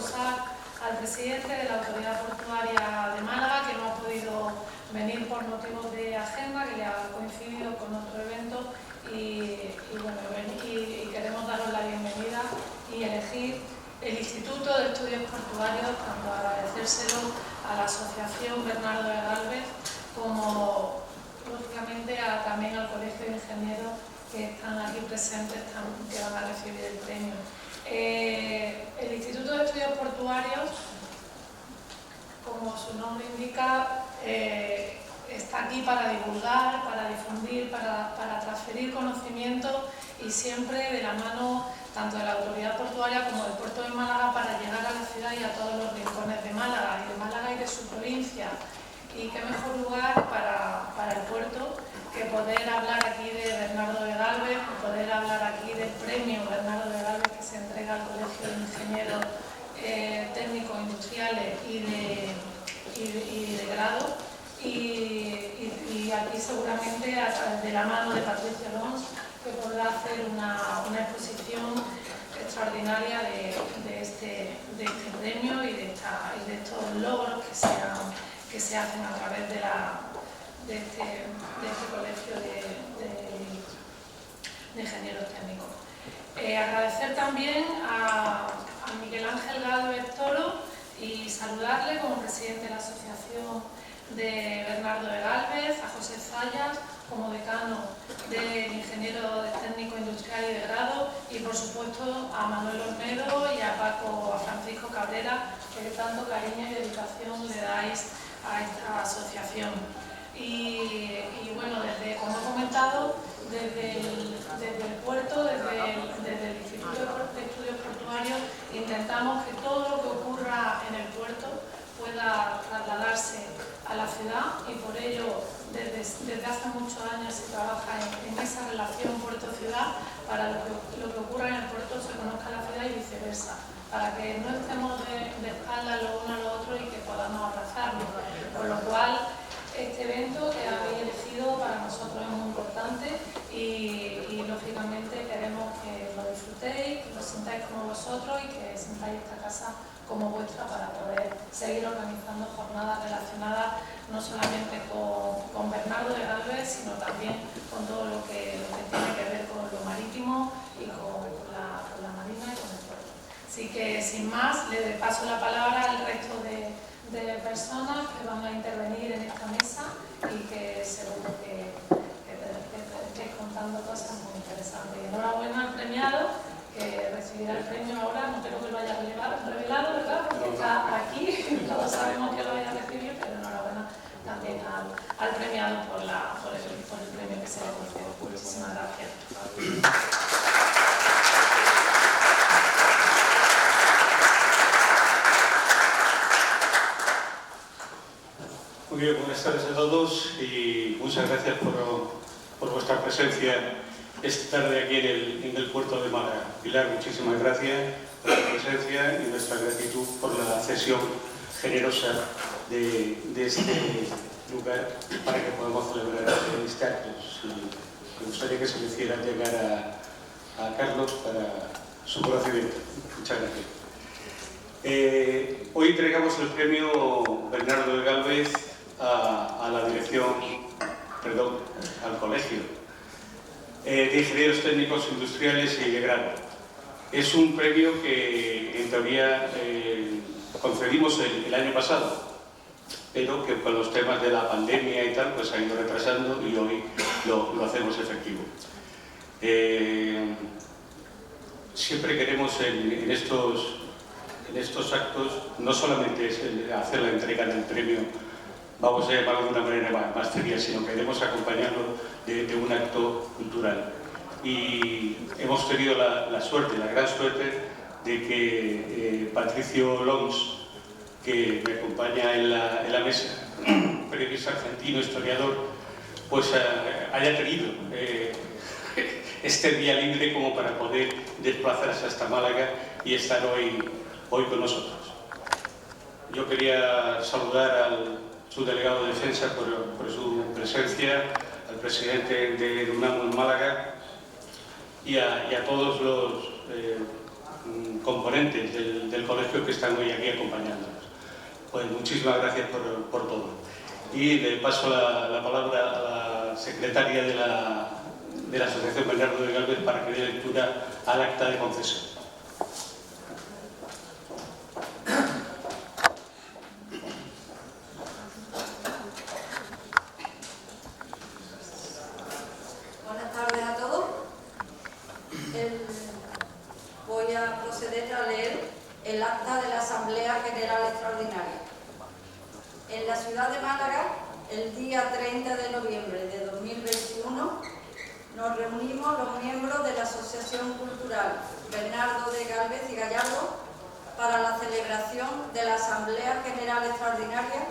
excusar al presidente de la Autoridad Portuaria de Málaga, que no ha podido venir por motivos de agenda, que le ha coincidido con otro evento, y queremos daros la bienvenida y elegir el Instituto de Estudios Portuarios, tanto agradecérselo a la Asociación Bernardo de Gálvez como, lógicamente, también al Colegio de Ingenieros que están aquí presentes, que van a recibir el premio. El Instituto de Estudios Portuarios, como su nombre indica, está aquí para divulgar, para difundir, para transferir conocimiento y siempre de la mano tanto de la Autoridad Portuaria como del Puerto de Málaga para llegar a la ciudad y a todos los rincones de Málaga y de su provincia. Y qué mejor lugar para el puerto que poder hablar aquí de Bernardo de Gálvez, poder hablar aquí del premio Bernardo de Gálvez que se entrega al Colegio de Ingenieros Técnicos Industriales y de grado. Y aquí seguramente de la mano de Patricia Lons, que podrá hacer una exposición extraordinaria de este premio y de estos logros que se hacen a través de este colegio de ingenieros técnicos. Agradecer también a Miguel Ángel Gálvez Toro y saludarle como presidente de la Asociación de Bernardo de Gálvez, a José Zayas como decano del Ingeniero Técnico Industrial y de grado, y por supuesto a Manuel Olmedo y a Francisco Cabrera, que tanto cariño y dedicación le dais a esta asociación. Y bueno, como he comentado, desde el puerto, desde el Instituto de Estudios Portuarios, intentamos que todo lo que ocurra en el puerto pueda trasladarse a la ciudad, y por ello desde hace muchos años se trabaja en esa relación puerto-ciudad para lo que ocurra en el puerto se conozca la ciudad y viceversa, para que no estemos de espaldas lo uno al otro y que podamos abrazarnos. Por lo cual, este evento que habéis elegido para nosotros es muy importante y lógicamente queremos que lo disfrutéis, que lo sintáis como vosotros y que sintáis esta casa como vuestra para poder seguir organizando jornadas relacionadas no solamente con Bernardo de Gálvez, sino también con todo lo que tiene que ver con lo marítimo y con la marina y con el puerto. Así que, sin más, le paso la palabra al resto de personas que van a intervenir en esta mesa y que seguro que estéis contando cosas muy interesantes. Enhorabuena al premiado, que recibirá el premio ahora, no creo que lo haya revelado, ¿verdad? Porque está aquí, todos sabemos que lo vaya a recibir, pero enhorabuena también al premiado por el premio que se le concede. Muchísimas gracias. Muy bien, buenas tardes a todos y muchas gracias por vuestra presencia esta tarde aquí en el puerto de Málaga. Pilar, muchísimas gracias por la presencia y nuestra gratitud por la cesión generosa de este lugar para que podamos celebrar este acto. Me gustaría que se le hiciera llegar a Carlos para su conocimiento. Muchas gracias. Hoy entregamos el premio Bernardo de Gálvez a la dirección, al colegio de Ingenieros Técnicos Industriales y de grado. Es un premio que en teoría concedimos el año pasado, pero que con los temas de la pandemia y tal pues ha ido retrasando y hoy lo hacemos efectivo. Siempre queremos en estos actos no solamente es hacer la entrega del premio, vamos a llamarlo de una manera más seria, sino que queremos acompañarlo de un acto cultural. Y hemos tenido la suerte, la gran suerte, de que Patricio Lons, que me acompaña en la mesa, periodista argentino, historiador, pues haya tenido este día libre como para poder desplazarse hasta Málaga y estar hoy con nosotros. Yo quería saludar al subdelegado de Defensa por su presencia, al presidente de UNAMU en Málaga y a todos componentes del colegio que están hoy aquí acompañándonos. Pues muchísimas gracias por todo. Y le paso la palabra a la secretaria de la Asociación Bernardo de Gálvez para que dé lectura al acta de concesión. Buenas tardes a todos. Voy a proceder a leer el acta de la Asamblea General Extraordinaria. En la ciudad de Málaga, el día 30 de noviembre de 2021, nos reunimos los miembros de la Asociación Cultural Bernardo de Gálvez y Gallardo para la celebración de la Asamblea General Extraordinaria,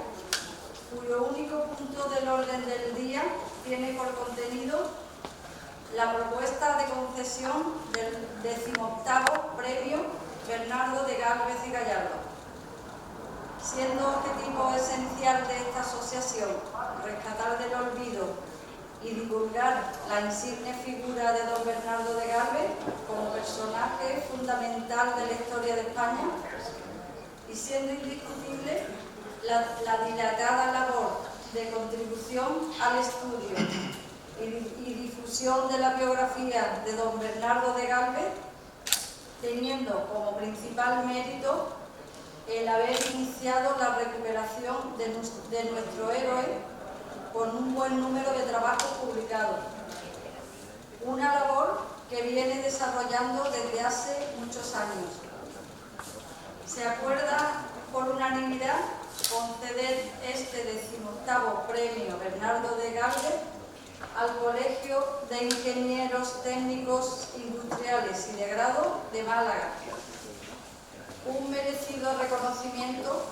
cuyo único punto del orden del día tiene por contenido la propuesta de concesión del 18º Premio Bernardo de Gálvez y Gallardo. Siendo objetivo esencial de esta asociación rescatar del olvido y divulgar la insigne figura de don Bernardo de Gálvez como personaje fundamental de la historia de España, y siendo indiscutible la dilatada labor de contribución al estudio y difusión de la biografía de don Bernardo de Gálvez, teniendo como principal mérito el haber iniciado la recuperación de nuestro héroe con un buen número de trabajos publicados. Una labor que viene desarrollando desde hace muchos años. Se acuerda por unanimidad conceder este 18º Premio Bernardo de Gálvez al Colegio de Ingenieros Técnicos Industriales y de Grado de Málaga. Un merecido reconocimiento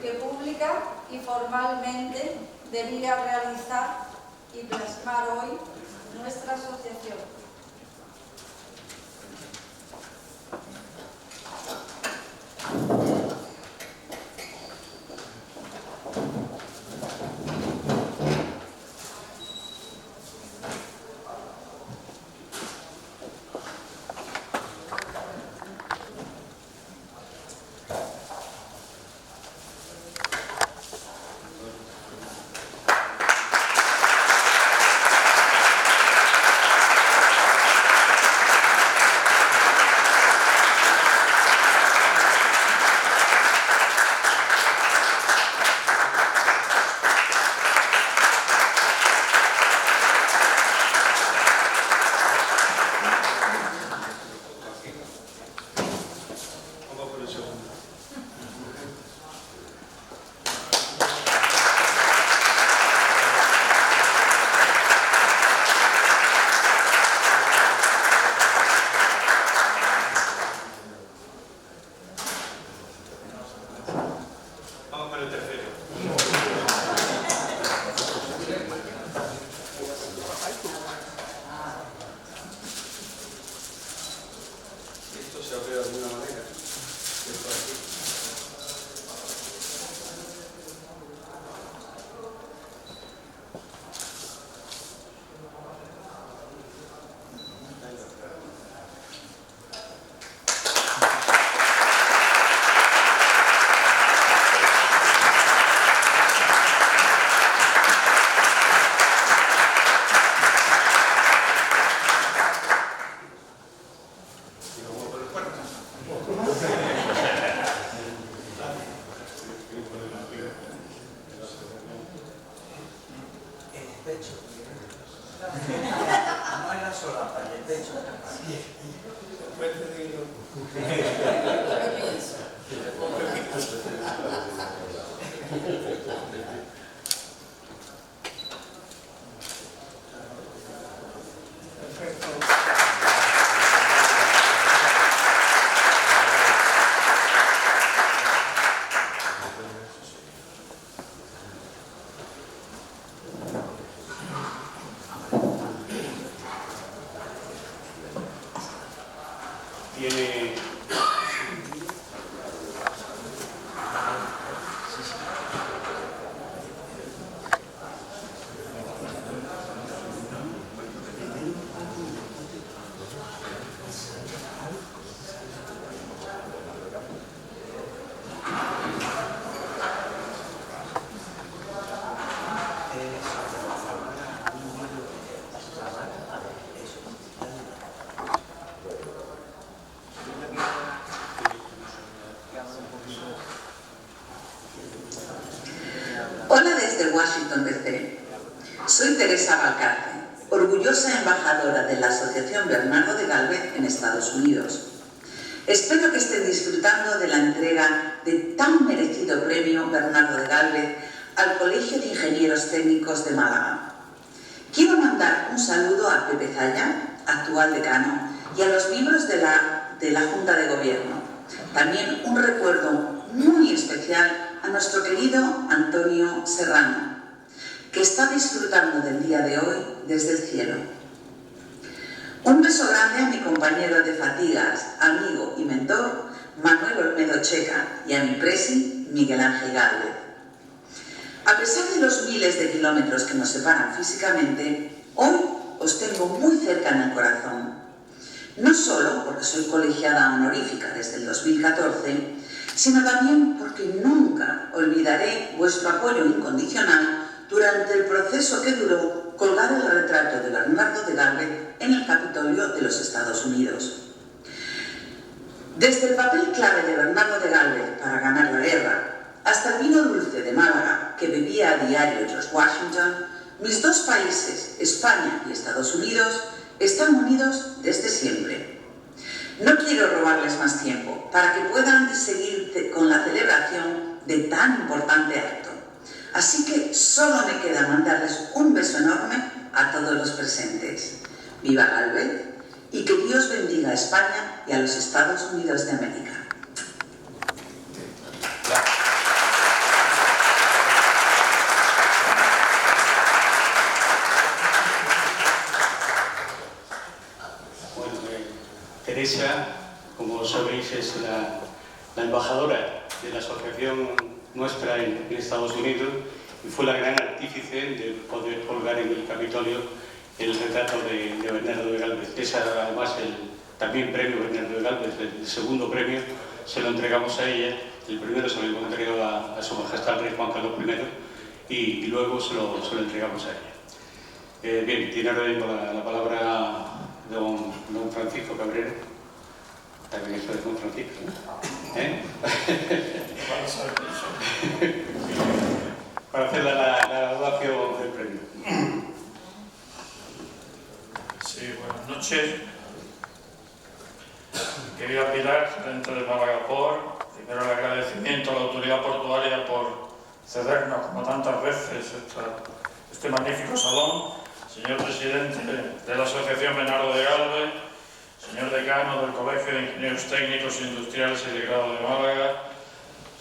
que pública y formalmente debía realizar y plasmar hoy nuestra asociación. Hola desde Washington, D.C. Soy Teresa Valcarce, orgullosa embajadora de la Asociación Bernardo de Gálvez en Estados Unidos. Espero que estén disfrutando de la entrega de tan merecido premio Bernardo de Gálvez al Colegio de Ingenieros Técnicos de Málaga. Quiero mandar un saludo a Pepe Zaya, actual decano, y a los miembros de la Junta de Gobierno. También un recuerdo muy especial a nuestro querido Antonio Serrano, que está disfrutando del día de hoy desde el cielo. Un beso grande a mi compañero de fatigas, amigo y mentor, Manuel Olmedo Checa, y a mi presi, Miguel Ángel Gálvez. A pesar de los miles de kilómetros que nos separan físicamente, hoy os tengo muy cerca en el corazón. No solo porque soy colegiada honorífica desde el 2014, sino también porque nunca olvidaré vuestro apoyo incondicional durante el proceso que duró colgar el retrato de Bernardo de Gálvez en el Capitolio de los Estados Unidos. Desde el papel clave de Bernardo de Gálvez para ganar la guerra, hasta el vino dulce de Málaga que bebía a diario George Washington, mis dos países, España y Estados Unidos, están unidos desde siempre. No quiero robarles más tiempo para que puedan seguir con la celebración de tan importante acto. Así que solo me queda mandarles un beso enorme a todos los presentes. ¡Viva Gálvez! Y que Dios bendiga a España y a los Estados Unidos de América. Teresa, como sabéis, es la embajadora de la asociación nuestra en Estados Unidos y fue la gran artífice de poder colgar en el Capitolio el retrato de Bernardo de Gálvez. Es además también premio Bernardo de Gálvez, el segundo premio se lo entregamos a ella, el primero se lo hemos entregado a Su Majestad el Rey Juan Carlos I y luego se lo entregamos a ella. Bien, tiene ahora mismo la palabra don Francisco Cabrera. También eso es don Francisco, ¿no? Para hacer la graduación del premio. Sí, buenas noches. Querida Pilar, gerente de Málaga Port, primero el agradecimiento a la autoridad portuaria por cedernos, como tantas veces, este magnífico salón. Señor presidente de la Asociación Bernardo de Gálvez, señor decano del Colegio de Ingenieros Técnicos Industriales y de Grado de Málaga,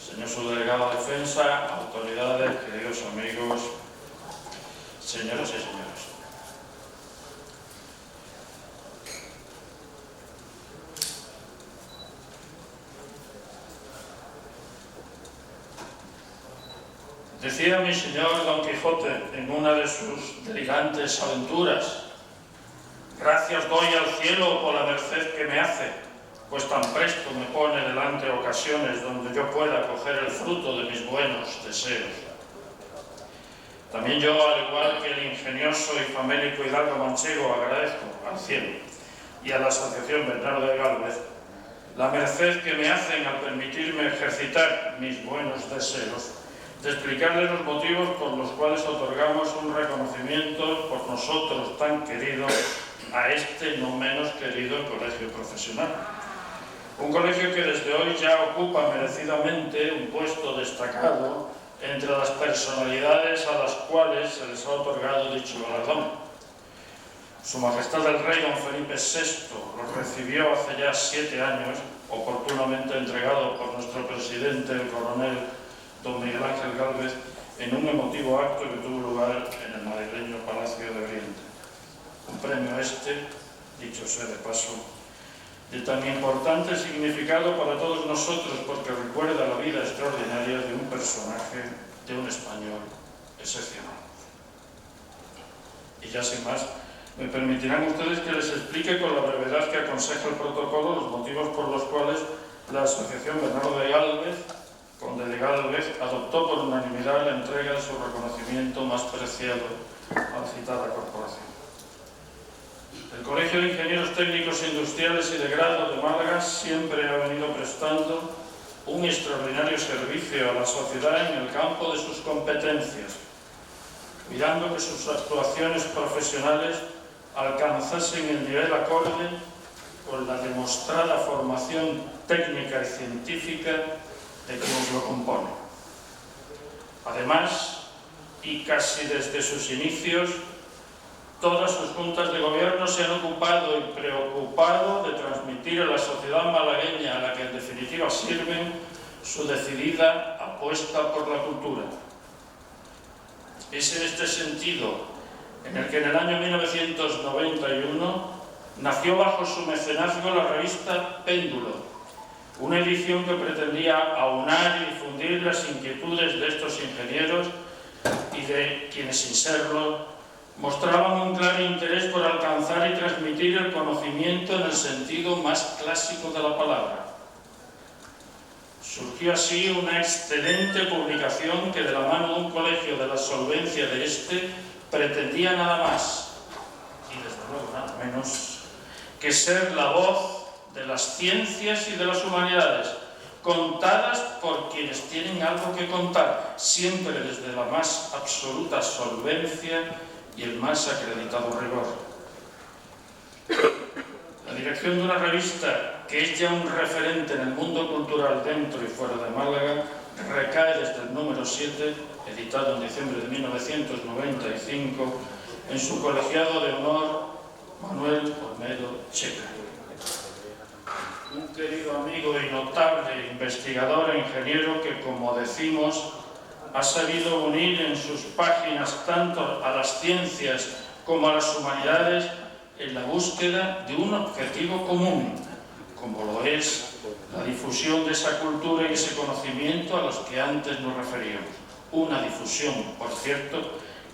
señor subdelegado de Defensa, autoridades, queridos amigos, señoras y señores. Decía mi señor Don Quijote en una de sus delirantes aventuras: gracias doy al cielo por la merced que me hace, pues tan presto me pone delante ocasiones donde yo pueda coger el fruto de mis buenos deseos. También yo, al igual que el ingenioso y famélico hidalgo manchego, agradezco al cielo y a la Asociación Bernardo de Gálvez la merced que me hacen al permitirme ejercitar mis buenos deseos, de explicarles los motivos por los cuales otorgamos un reconocimiento por nosotros tan querido a este no menos querido colegio profesional. Un colegio que desde hoy ya ocupa merecidamente un puesto destacado entre las personalidades a las cuales se les ha otorgado dicho galardón. Su Majestad el Rey Don Felipe VI lo recibió hace ya 7 años, oportunamente entregado por nuestro presidente, el coronel Don Miguel Ángel Gálvez, en un emotivo acto que tuvo lugar en el madrileño Palacio de Oriente. Un premio dicho sea de paso, de tan importante significado para todos nosotros porque recuerda la vida extraordinaria de un personaje, de un español excepcional. Y ya sin más, me permitirán ustedes que les explique con la brevedad que aconseja el protocolo los motivos por los cuales la Asociación Bernardo de Gálvez, Conde de Gálvez, adoptó por unanimidad la entrega de su reconocimiento más preciado a la citada corporación. El Colegio de Ingenieros Técnicos Industriales y de Grado de Málaga siempre ha venido prestando un extraordinario servicio a la sociedad en el campo de sus competencias, cuidando que sus actuaciones profesionales alcanzasen el nivel acorde con la demostrada formación técnica y científica de quienes lo componen. Además, y casi desde sus inicios, todas sus juntas de gobierno se han ocupado y preocupado de transmitir a la sociedad malagueña, a la que en definitiva sirven, su decidida apuesta por la cultura. Es en este sentido en el que en el año 1991 nació bajo su mecenazgo la revista Péndulo, una edición que pretendía aunar y difundir las inquietudes de estos ingenieros y de quienes, sin serlo, mostraban un claro interés por alcanzar y transmitir el conocimiento en el sentido más clásico de la palabra. Surgió así una excelente publicación que, de la mano de un colegio de la solvencia de este, pretendía nada más, y desde luego nada menos, que ser la voz de las ciencias y de las humanidades, contadas por quienes tienen algo que contar, siempre desde la más absoluta solvencia y el más acreditado rigor. La dirección de una revista que es ya un referente en el mundo cultural dentro y fuera de Málaga recae desde el número 7, editado en diciembre de 1995, en su colegiado de honor, Manuel Olmedo Checa. Un querido amigo y notable investigador e ingeniero que, como decimos, ha sabido unir en sus páginas tanto a las ciencias como a las humanidades en la búsqueda de un objetivo común, como lo es la difusión de esa cultura y ese conocimiento a los que antes nos referíamos. Una difusión, por cierto,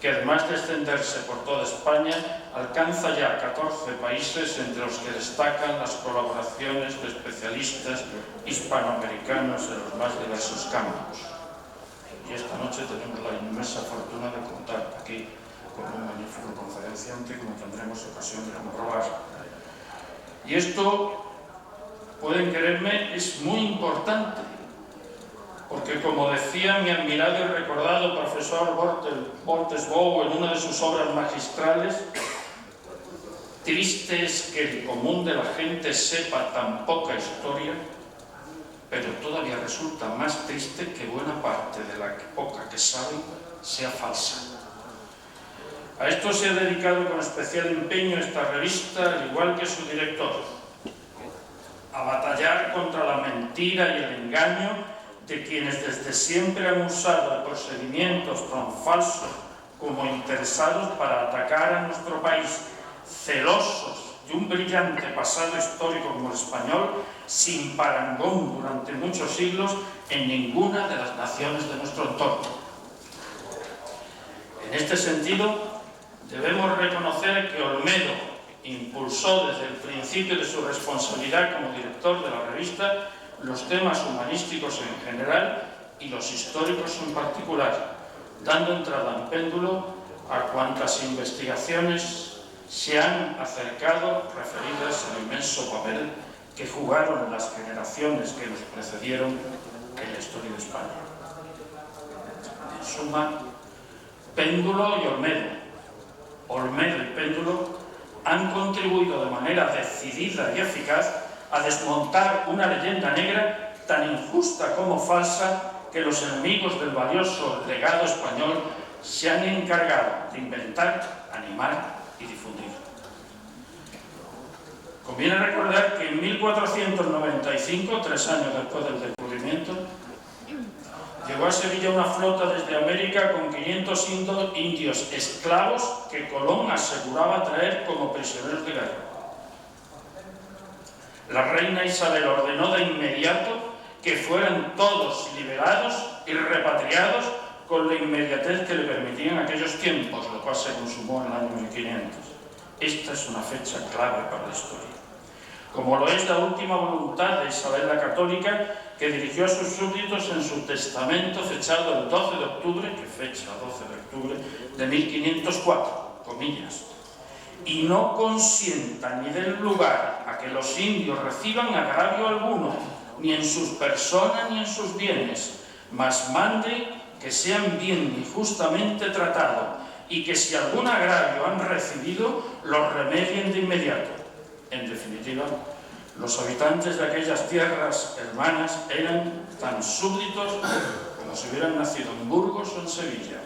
que además de extenderse por toda España, alcanza ya 14 países, entre los que destacan las colaboraciones de especialistas hispanoamericanos en los más diversos campos. Y esta noche tenemos la inmensa fortuna de contar aquí con un magnífico conferenciante, como tendremos ocasión de comprobar. Y esto, pueden creerme, es muy importante, porque, como decía mi admirado y recordado profesor Boltesbow en una de sus obras magistrales, triste es que el común de la gente sepa tan poca historia, pero todavía resulta más triste que buena parte de la poca que saben sea falsa. A esto se ha dedicado con especial empeño esta revista, al igual que su director, a batallar contra la mentira y el engaño de quienes desde siempre han usado de procedimientos tan falsos como interesados para atacar a nuestro país, celosos de un brillante pasado histórico como el español, sin parangón durante muchos siglos en ninguna de las naciones de nuestro entorno. En este sentido, debemos reconocer que Olmedo impulsó desde el principio de su responsabilidad como director de la revista los temas humanísticos en general y los históricos en particular, dando entrada en Péndulo a cuantas investigaciones se han acercado referidas al inmenso papel que jugaron las generaciones que nos precedieron en la historia de España. En suma, Péndulo y Olmedo y Péndulo han contribuido de manera decidida y eficaz a desmontar una leyenda negra tan injusta como falsa que los enemigos del valioso legado español se han encargado de inventar, animar y difundir. Conviene recordar que en 1495, 3 años después del descubrimiento, llegó a Sevilla una flota desde América con 500 indios esclavos que Colón aseguraba traer como prisioneros de guerra. La reina Isabel ordenó de inmediato que fueran todos liberados y repatriados con la inmediatez que le permitían aquellos tiempos, lo cual se consumó en el año 1500. Esta es una fecha clave para la historia. Como lo es la última voluntad de Isabel la Católica, que dirigió a sus súbditos en su testamento fechado el 12 de octubre, que fecha 12 de octubre de 1504, comillas, y no consienta ni den lugar a que los indios reciban agravio alguno, ni en sus personas ni en sus bienes, mas mande que sean bien y justamente tratados, y que si algún agravio han recibido, los remedien de inmediato. En definitiva, los habitantes de aquellas tierras hermanas eran tan súbditos como si hubieran nacido en Burgos o en Sevilla.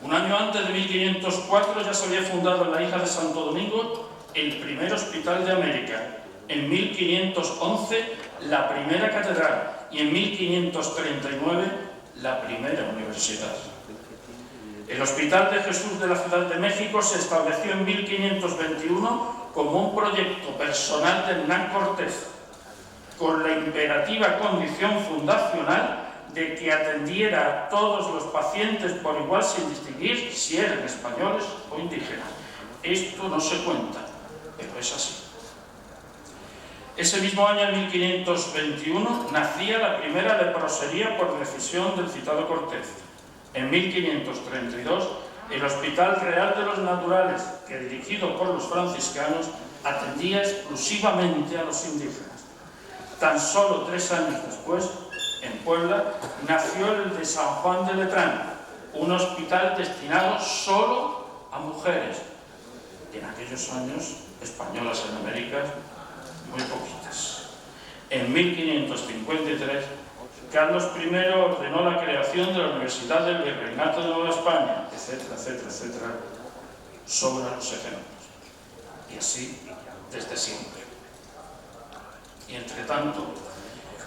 Un año antes de 1504 ya se había fundado en la isla de Santo Domingo el primer hospital de América. En 1511 la primera catedral y en 1539 la primera universidad. El Hospital de Jesús de la Ciudad de México se estableció en 1521 como un proyecto personal de Hernán Cortés, con la imperativa condición fundacional de que atendiera a todos los pacientes por igual sin distinguir si eran españoles o indígenas. Esto no se cuenta, pero es así. Ese mismo año, en 1521, nacía la primera leprosería por decisión del citado Cortés. En 1532, el Hospital Real de los Naturales, que dirigido por los franciscanos, atendía exclusivamente a los indígenas. Tan solo 3 años después, en Puebla, nació el de San Juan de Letrán, un hospital destinado solo a mujeres. Y en aquellos años, españolas en América, muy poquitas. En 1553, Carlos I ordenó la creación de la Universidad del Virreinato de Nueva España, etcétera, etcétera, etcétera, sobran los ejemplos. Y así desde siempre. Y entre tanto,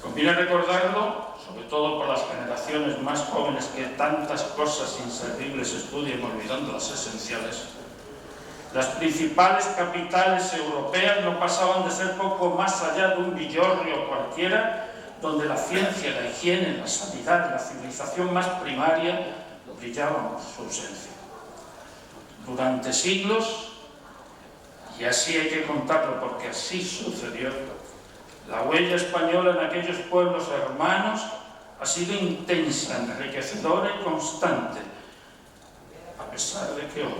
conviene recordarlo, sobre todo por las generaciones más jóvenes que tantas cosas inservibles estudian olvidando las esenciales. Las principales capitales europeas no pasaban de ser poco más allá de un villorrio cualquiera, donde la ciencia, la higiene, la sanidad, la civilización más primaria brillaban por su ausencia. Durante siglos, y así hay que contarlo porque así sucedió, la huella española en aquellos pueblos hermanos ha sido intensa, enriquecedora y constante, a pesar de que hoy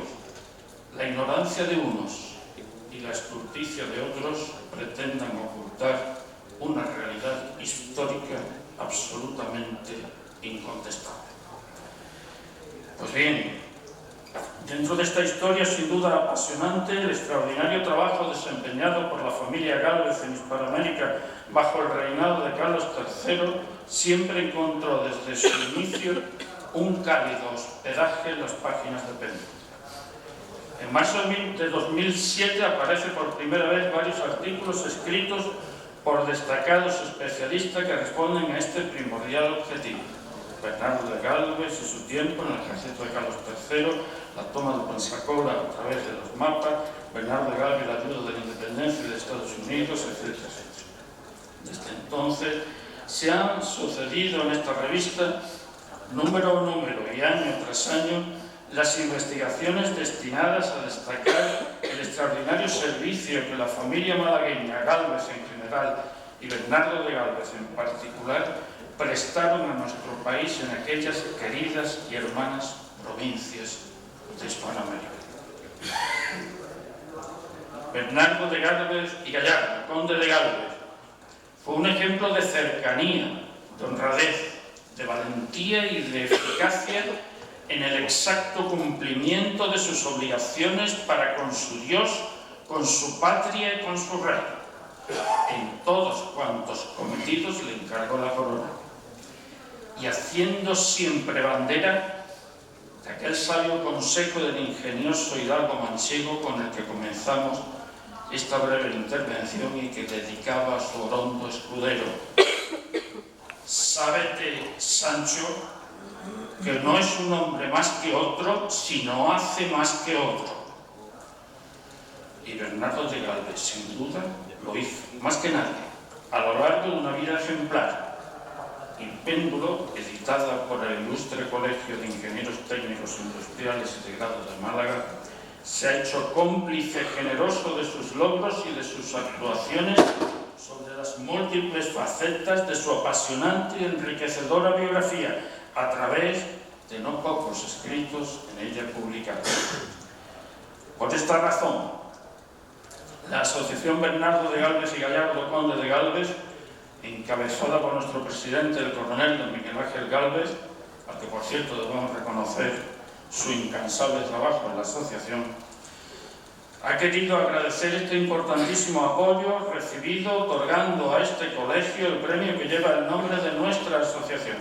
la ignorancia de unos y la estulticia de otros pretendan ocultar una realidad histórica absolutamente incontestable. Pues bien, dentro de esta historia sin duda apasionante, el extraordinario trabajo desempeñado por la familia Gálvez en Hispanoamérica bajo el reinado de Carlos III siempre encontró desde su inicio un cálido hospedaje en las páginas de Penn. En marzo de 2007 aparece por primera vez varios artículos escritos por destacados especialistas que responden a este primordial objetivo. Bernardo de Gálvez y su tiempo en el ejército de Carlos III, la toma de Pensacola a través de los mapas, Bernardo de Gálvez, la ayuda de la independencia de Estados Unidos, etcétera, etcétera. Desde entonces se han sucedido en esta revista, número a número y año tras año, las investigaciones destinadas a destacar el extraordinario servicio que la familia malagueña, Gálvez en general y Bernardo de Gálvez en particular, prestaron a nuestro país en aquellas queridas y hermanas provincias de Hispanoamérica. Bernardo de Gálvez y Gallardo, conde de Gálvez, fue un ejemplo de cercanía, de honradez, de valentía y de eficacia en el exacto cumplimiento de sus obligaciones para con su Dios, con su patria y con su rey, en todos cuantos cometidos le encargó la corona, y haciendo siempre bandera de aquel sabio consejo del ingenioso hidalgo manchego con el que comenzamos esta breve intervención y que dedicaba a su orondo escudero. Sábete, Sancho, que no es un hombre más que otro, sino hace más que otro. Y Bernardo de Gálvez, sin duda, lo hizo, más que nadie, a lo largo de una vida ejemplar. Y Péndulo, editada por el Ilustre Colegio de Ingenieros Técnicos Industriales y de Grado de Málaga, se ha hecho cómplice generoso de sus logros y de sus actuaciones sobre las múltiples facetas de su apasionante y enriquecedora biografía, a través de no pocos escritos en ella publicados. Por esta razón, la Asociación Bernardo de Gálvez y Gallardo, conde de Gálvez, encabezada por nuestro presidente, el coronel don Miguel Ángel Gálvez, al que por cierto debemos reconocer su incansable trabajo en la asociación, ha querido agradecer este importantísimo apoyo recibido otorgando a este colegio el premio que lleva el nombre de nuestra asociación.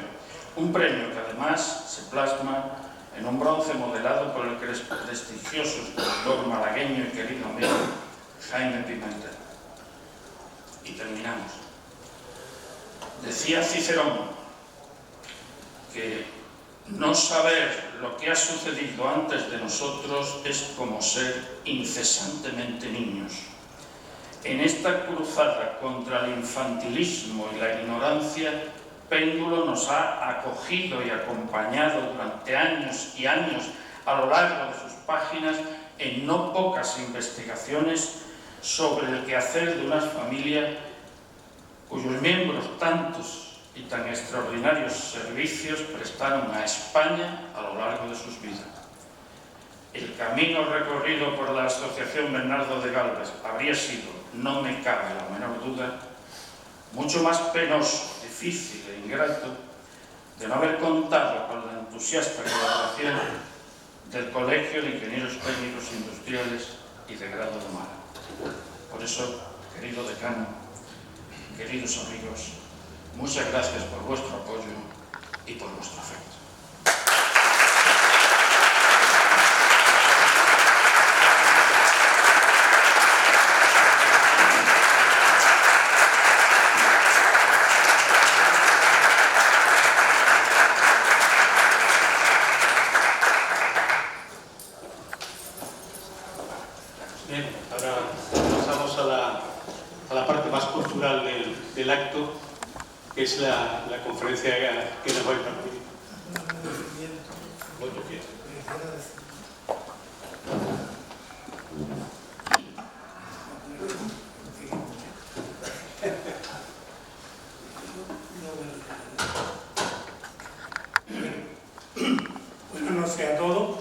Un premio que además se plasma en un bronce modelado por el prestigioso escultor malagueño y querido amigo Jaime Pimentel. Y terminamos. Decía Cicerón que no saber lo que ha sucedido antes de nosotros es como ser incesantemente niños. En esta cruzada contra el infantilismo y la ignorancia, Péndulo nos ha acogido y acompañado durante años y años a lo largo de sus páginas en no pocas investigaciones sobre el quehacer de una familia cuyos miembros tantos y tan extraordinarios servicios prestaron a España a lo largo de sus vidas. El camino recorrido por la Asociación Bernardo de Gálvez habría sido, no me cabe la menor duda, mucho más penoso, difícil e ingrato de no haber contado con la entusiasta colaboración del Colegio de Ingenieros Técnicos Industriales y de Grado de Málaga. Por eso, querido decano, queridos amigos, muchas gracias por vuestro apoyo y por vuestro afecto. Bien, ahora pasamos a la parte más cultural del acto, que es la conferencia que nos va a impartir. Buenas noches a todos.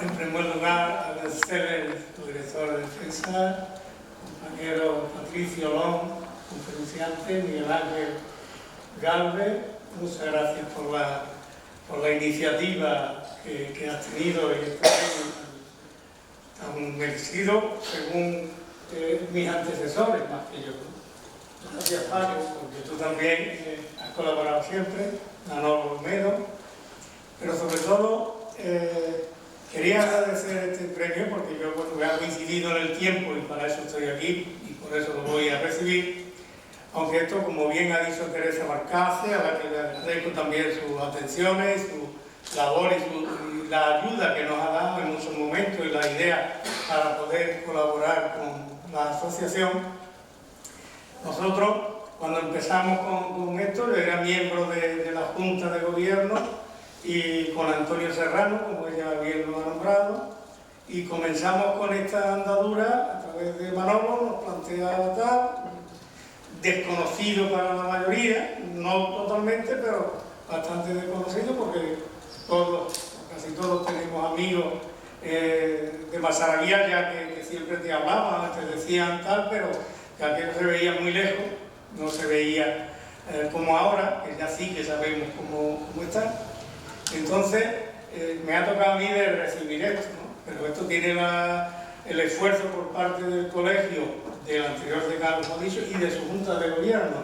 En primer lugar, agradecer al director de defensa, compañero Patricio Long, conferenciante, Miguel Ángel Gálvez. Muchas gracias por la iniciativa que has tenido y este premio tan merecido, según mis antecesores, más que yo. Gracias, Paco, porque tú también has colaborado siempre, Manolo Olmedo, pero sobre todo quería agradecer este premio porque yo he coincidido en el tiempo y para eso estoy aquí y por eso lo voy a recibir. Aunque esto, como bien ha dicho Teresa Barcace, a la que le agradezco también sus atenciones, su labor y la ayuda que nos ha dado en muchos momentos y la idea para poder colaborar con la asociación. Nosotros, cuando empezamos con esto, yo era miembro de la Junta de Gobierno y con Antonio Serrano, como ella bien lo ha nombrado, y comenzamos con esta andadura a través de Manolo, nos planteaba tal, desconocido para la mayoría, no totalmente, pero bastante desconocido porque casi todos tenemos amigos de Masaraguía ya que siempre te hablaban, te decían tal, pero que aquello se veía muy lejos, no se veía como ahora, que ya sí que sabemos cómo está. Entonces, me ha tocado a mí de recibir esto, ¿no? Pero esto tiene el esfuerzo por parte del colegio, del anterior decano, como he dicho, y de su Junta de Gobierno,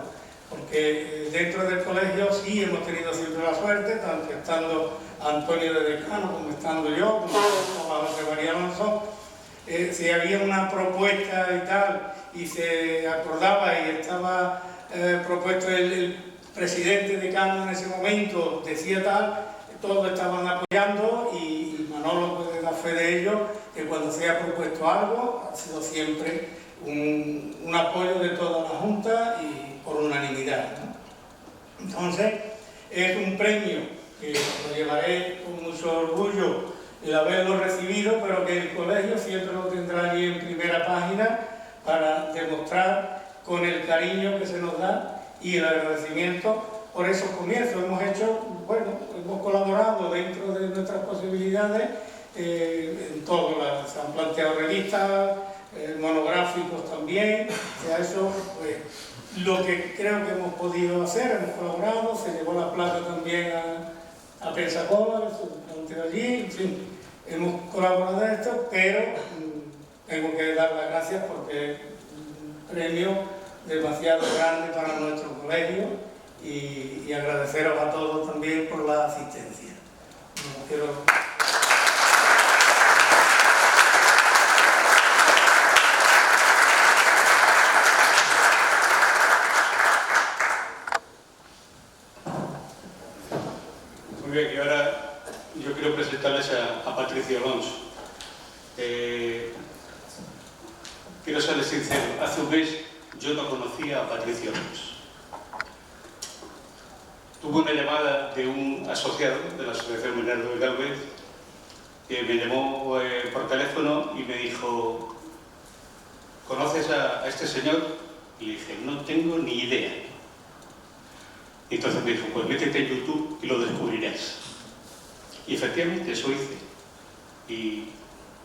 porque dentro del colegio sí hemos tenido siempre la suerte, tanto estando Antonio de decano, como estando yo, como José María Alonso, si había una propuesta y tal, y se acordaba y estaba propuesto el presidente decano en ese momento, decía tal, todos estaban apoyando y Manolo puede dar fe de ello, que cuando se ha propuesto algo ha sido siempre un apoyo de toda la Junta y por unanimidad, ¿no? Entonces, es un premio que lo llevaré con mucho orgullo el haberlo recibido, pero que el colegio siempre lo tendrá allí en primera página para demostrar con el cariño que se nos da y el agradecimiento por esos comienzos. Hemos colaborado dentro de nuestras posibilidades en todo. Se han planteado revistas, monográficos también, y a eso pues, lo que creo que hemos podido hacer, hemos colaborado, se llevó la plata también a Pensacola, que allí, en fin, hemos colaborado en esto, pero tengo que dar las gracias porque es un premio demasiado grande para nuestro colegio y agradeceros a todos también por la asistencia. Muy bien, y ahora yo quiero presentarles a Patricio Alonso. Quiero serles sincero, hace un mes yo no conocía a Patricio Alonso. Tuve una llamada de un asociado de la Asociación Bernardo de Galvez que me llamó por teléfono y me dijo: ¿conoces a este señor? Y le dije: no tengo ni idea. Y entonces me dijo: pues métete en YouTube y lo descubrirás. Y efectivamente eso hice. Y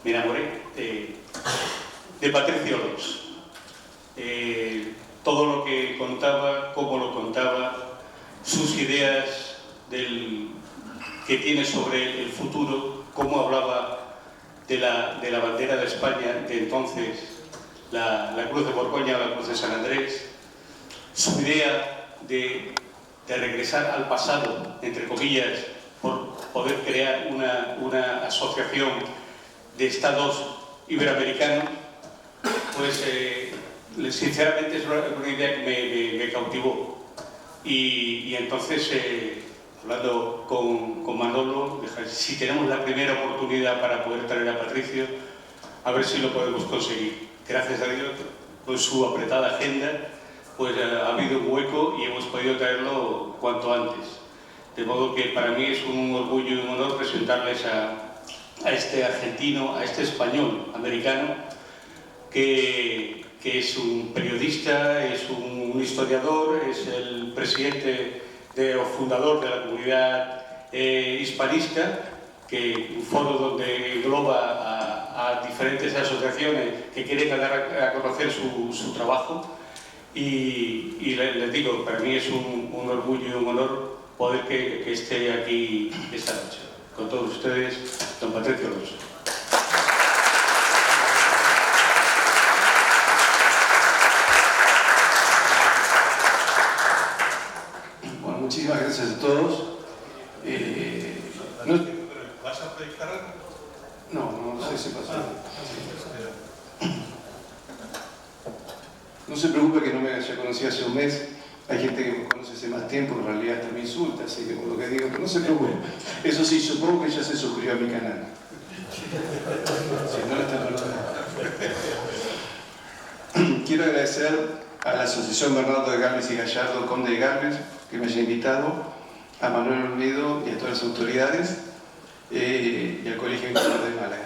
me enamoré de Patricio Alonso. Todo lo que contaba, cómo lo contaba, sus ideas que tiene sobre el futuro, cómo hablaba de la bandera de España de entonces, la Cruz de Borgoña, la Cruz de San Andrés, su idea de regresar al pasado, entre comillas, por poder crear una asociación de estados iberoamericanos, pues sinceramente es una idea que me cautivó. Y entonces, hablando con Manolo, dije: si tenemos la primera oportunidad para poder traer a Patricio, a ver si lo podemos conseguir. Gracias a Dios, con su apretada agenda, pues ha habido un hueco y hemos podido traerlo cuanto antes. De modo que para mí es un orgullo y un honor presentarles a este argentino, a este español americano, que es un periodista, es un historiador, es el presidente o fundador de la comunidad hispanista, un foro donde engloba a diferentes asociaciones que quieren dar a conocer su trabajo. Y les digo, para mí es un orgullo y un honor poder que esté aquí esta noche. Con todos ustedes, don Patricio Alonso. Bueno, muchísimas gracias a todos. ¿Vas a predicar algo? No sé si pasa. No se preocupe que no me haya conocido hace un mes. Hay gente que me conoce hace más tiempo, en realidad hasta me insulta, así que por lo que digo, pero no se preocupe. Eso sí, supongo que ya se suscribió a mi canal. Si no, está perdonado. Quiero agradecer a la Asociación Bernardo de Galvez y Gallardo, Conde de Galvez, que me haya invitado, a Manuel Olmedo y a todas las autoridades, y al Colegio Interior de Málaga.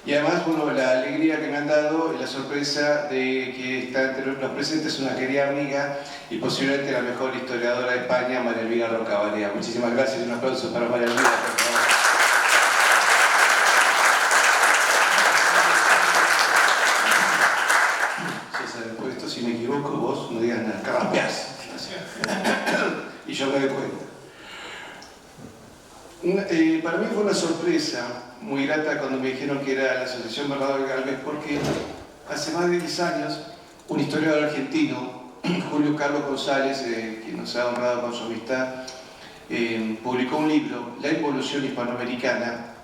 Y además, bueno, la alegría que me han dado y la sorpresa de que está entre los presentes una querida amiga y posiblemente la mejor historiadora de España, María Elvira Rocabalea. Muchísimas gracias y un aplauso para María Elvira, por favor. César, después de esto, si me equivoco, vos no digas nada, carraspeás. Y yo me doy cuenta. Para mí fue una sorpresa muy grata cuando me dijeron que era la Asociación Bernardo de Galvez, porque hace más de 10 años un historiador argentino, Julio Carlos González, que nos ha honrado con su amistad, publicó un libro, La Involución Hispanoamericana,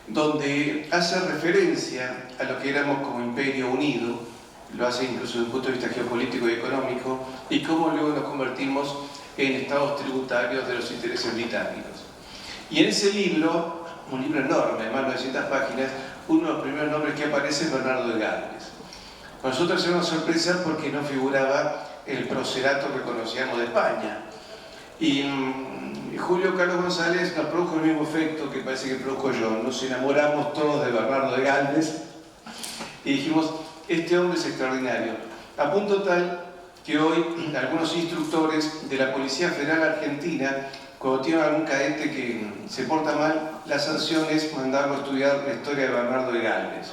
donde hace referencia a lo que éramos como Imperio Unido, lo hace incluso desde un punto de vista geopolítico y económico, y cómo luego nos convertimos en estados tributarios de los intereses británicos. Y en ese libro, un libro enorme, más de 900 páginas, uno de los primeros nombres que aparece es Bernardo de Galvez. Para nosotros era una sorpresa porque no figuraba el procerato que conocíamos de España. Y Julio Carlos González nos produjo el mismo efecto que parece que produjo yo. Nos enamoramos todos de Bernardo de Galvez y dijimos: este hombre es extraordinario. A punto tal que hoy algunos instructores de la Policía Federal Argentina, cuando tienen algún cadete que se porta mal, la sanción es mandarlo a estudiar la historia de Bernardo de Galvez.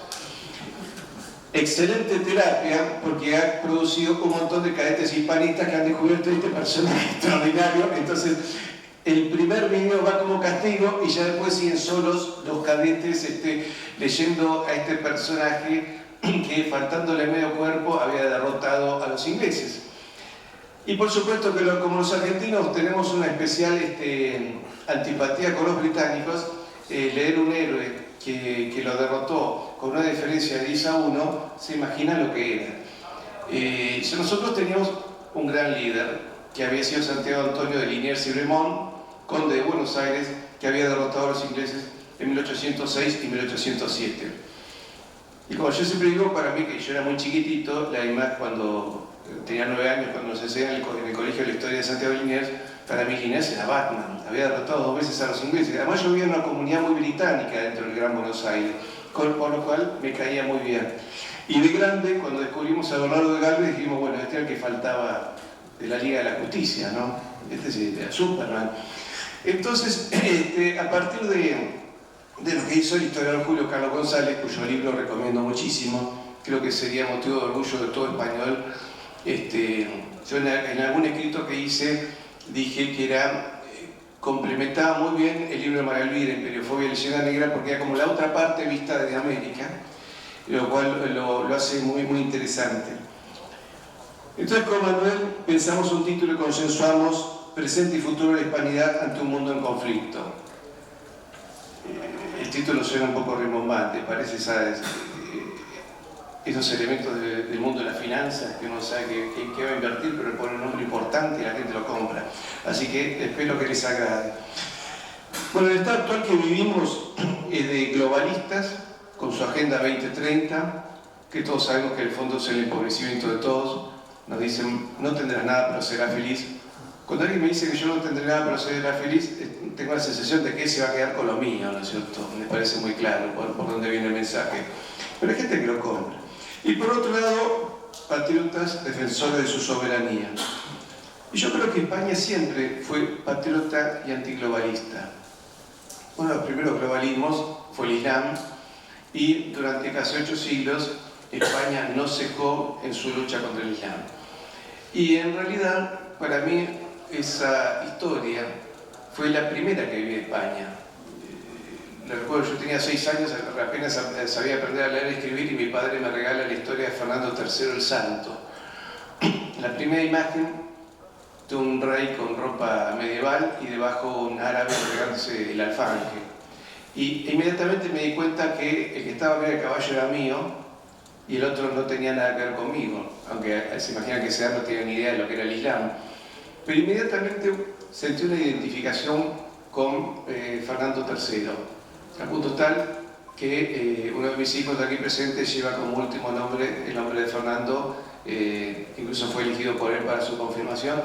excelente terapia porque ha producido un montón de cadetes hispanistas que han descubierto este personaje extraordinario. Entonces, el primer video va como castigo y ya después siguen solos los cadetes leyendo a este personaje que, faltándole medio cuerpo, había derrotado a los ingleses. Y por supuesto que como los argentinos tenemos una especial antipatía con los británicos, leer un héroe que lo derrotó con una diferencia de 10-1, se imagina lo que era. Nosotros teníamos un gran líder, que había sido Santiago Antonio de Liniers y Remón, conde de Buenos Aires, que había derrotado a los ingleses en 1806 y 1807. Y como yo siempre digo, para mí, que yo era muy chiquitito, la imagen cuando tenía 9 años, cuando nos enseñan en el colegio la historia de Santiago de Liniers, para mí Liniers era Batman, había derrotado 2 veces a los ingleses. Además yo vivía en una comunidad muy británica dentro del Gran Buenos Aires, por lo cual me caía muy bien. Y de grande, cuando descubrimos a Bernardo de Galvez, dijimos, bueno, este era el que faltaba de la Liga de la Justicia, ¿no? Este era Superman. Entonces, a partir de lo que hizo el historiador Julio Carlos González, cuyo libro recomiendo muchísimo, creo que sería motivo de orgullo de todo español, yo en algún escrito que hice dije que complementaba muy bien el libro de María Elvira, Imperiofobia y Leyenda Negra, porque era como la otra parte vista desde América, lo cual lo hace muy, muy interesante. Entonces, con Manuel pensamos un título y consensuamos: Presente y futuro de la hispanidad ante un mundo en conflicto. El título suena un poco rimbombante, parece, ¿sabes?, esos elementos del mundo de las finanzas, que uno sabe que va a invertir, pero le pone un nombre importante y la gente lo compra. Así que espero que les agrade. Bueno, el estado actual que vivimos es de globalistas, con su Agenda 2030, que todos sabemos que el fondo es el empobrecimiento de todos. Nos dicen, no tendrás nada, pero serás feliz. Cuando alguien me dice que yo no tendré nada, pero será feliz, tengo la sensación de que se va a quedar con lo mío, ¿no es cierto? Me parece muy claro por dónde viene el mensaje. Pero hay gente que lo compra. Y por otro lado, patriotas defensores de su soberanía. Y yo creo que España siempre fue patriota y antiglobalista. Uno de los primeros globalismos fue el Islam, y durante casi 8 siglos España no cejó en su lucha contra el Islam. Y en realidad, para mí, esa historia fue la primera que viví en España. Recuerdo, yo tenía 6 años, apenas sabía aprender a leer y escribir, y mi padre me regala la historia de Fernando III el Santo. La primera imagen de un rey con ropa medieval y debajo un árabe regándose el alfanje. Y inmediatamente me di cuenta que el que estaba arriba del caballo era mío y el otro no tenía nada que ver conmigo, aunque se imaginan que ese no tenía ni idea de lo que era el Islam. Pero inmediatamente sentí una identificación con Fernando III. Al punto tal que uno de mis hijos de aquí presentes lleva como último nombre el nombre de Fernando, incluso fue elegido por él para su confirmación.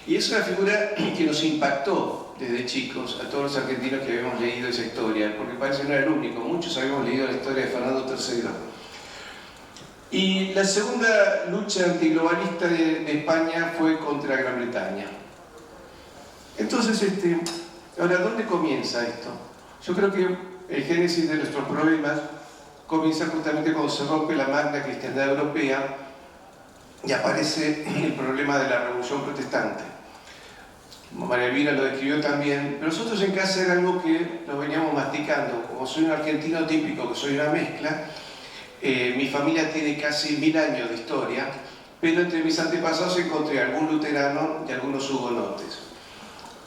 Y es una figura que nos impactó desde chicos a todos los argentinos que habíamos leído esa historia, porque parece que no era el único, muchos habíamos leído la historia de Fernando III. Y la segunda lucha antiglobalista de España fue contra Gran Bretaña. Entonces, ahora, ¿dónde comienza esto? Yo creo que el génesis de nuestros problemas comienza justamente cuando se rompe la magna cristiandad europea y aparece el problema de la Revolución Protestante. María Elvira lo describió también, pero nosotros en casa era algo que lo veníamos masticando. Como soy un argentino típico, que soy una mezcla, mi familia tiene casi 1000 años de historia, pero entre mis antepasados encontré algún luterano y algunos hugonotes,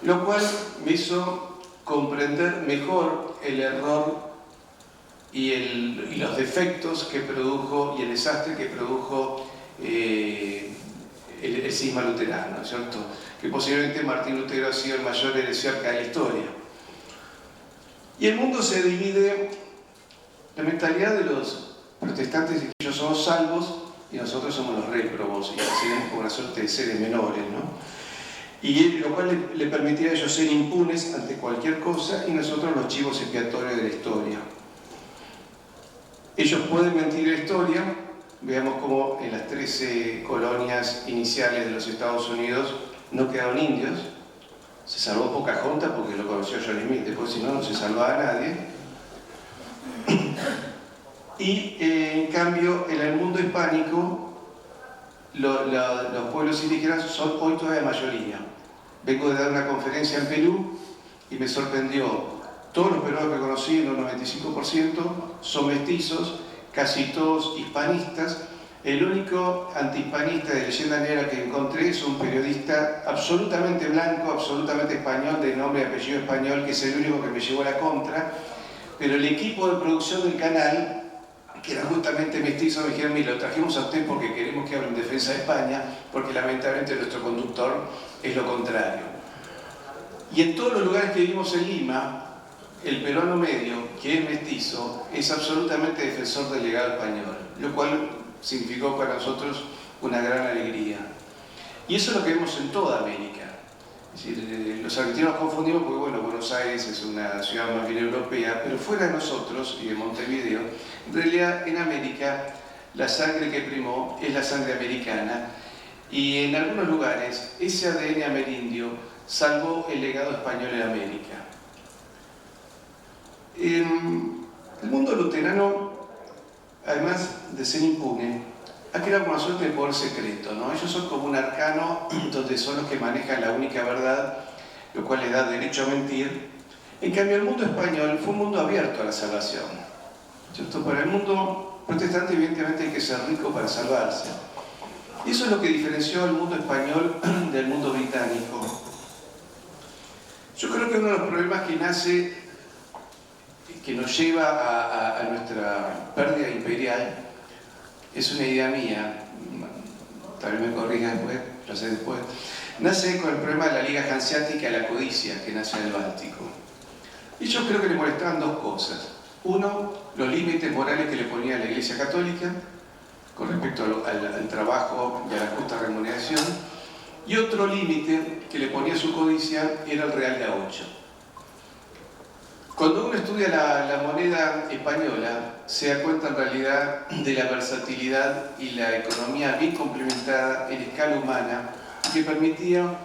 lo cual me hizo comprender mejor el error y los defectos que produjo y el desastre que produjo el cisma luterano, ¿no es cierto? Que posiblemente Martín Lutero ha sido el mayor heresiarca de la historia. Y el mundo se divide, la mentalidad de los protestantes es que ellos somos salvos y nosotros somos los réprobos, y así como una suerte de seres menores, ¿no? Y lo cual le permitía a ellos ser impunes ante cualquier cosa y nosotros los chivos expiatorios de la historia. Ellos pueden mentir la historia. Veamos cómo en las 13 colonias iniciales de los Estados Unidos no quedaron indios. Se salvó Pocahontas porque lo conoció John Smith, después si no, no se salvaba a nadie. Y en cambio, en el mundo hispánico, los pueblos indígenas son hoy todavía mayoría. Vengo de dar una conferencia en Perú y me sorprendió. Todos los peruanos que conocí, en un 95%, son mestizos, casi todos hispanistas. El único antihispanista de leyenda negra que encontré es un periodista absolutamente blanco, absolutamente español, de nombre y apellido español, que es el único que me llevó a la contra. Pero el equipo de producción del canal, que era justamente mestizo, me dijeron: mira, lo trajimos a usted porque queremos que hable en defensa de España, porque lamentablemente nuestro conductor es lo contrario. Y en todos los lugares que vivimos en Lima, el peruano medio, que es mestizo, es absolutamente defensor del legado español, lo cual significó para nosotros una gran alegría. Y eso es lo que vemos en toda América. Es decir, los argentinos confundimos porque, bueno, Buenos Aires es una ciudad más bien europea, pero fuera de nosotros y de Montevideo, en realidad en América la sangre que primó es la sangre americana, y en algunos lugares ese ADN amerindio salvó el legado español en América. El mundo luterano, además de ser impune, ha creado una suerte de poder secreto, ¿no? Ellos son como un arcano donde son los que manejan la única verdad, lo cual les da derecho a mentir. En cambio, el mundo español fue un mundo abierto a la salvación, ¿cierto? Para el mundo protestante, evidentemente, hay que ser rico para salvarse. Y eso es lo que diferenció al mundo español del mundo británico. Yo creo que uno de los problemas que nace, que nos lleva a nuestra pérdida imperial, es una idea mía, tal vez me corrija después, lo sé después, nace con el problema de la Liga Hanseática y la codicia que nace en el Báltico. Y yo creo que le molestaban dos cosas. Uno, los límites morales que le ponía la Iglesia Católica con respecto al trabajo y a la justa remuneración, y otro límite que le ponía su codicia era el Real de A8. Cuando uno estudia la moneda española, se da cuenta en realidad de la versatilidad y la economía bien complementada en escala humana, que permitía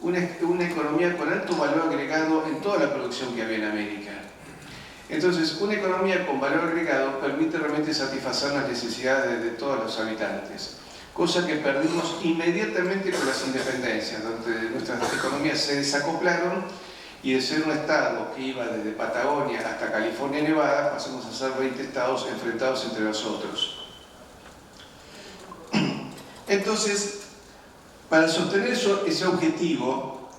una economía con alto valor agregado en toda la producción que había en América. Entonces, una economía con valor agregado permite realmente satisfacer las necesidades de todos los habitantes, cosa que perdimos inmediatamente con las independencias, donde nuestras economías se desacoplaron, y de ser un estado que iba desde Patagonia hasta California y Nevada, pasamos a ser 20 estados enfrentados entre nosotros. Entonces, para sostener ese objetivo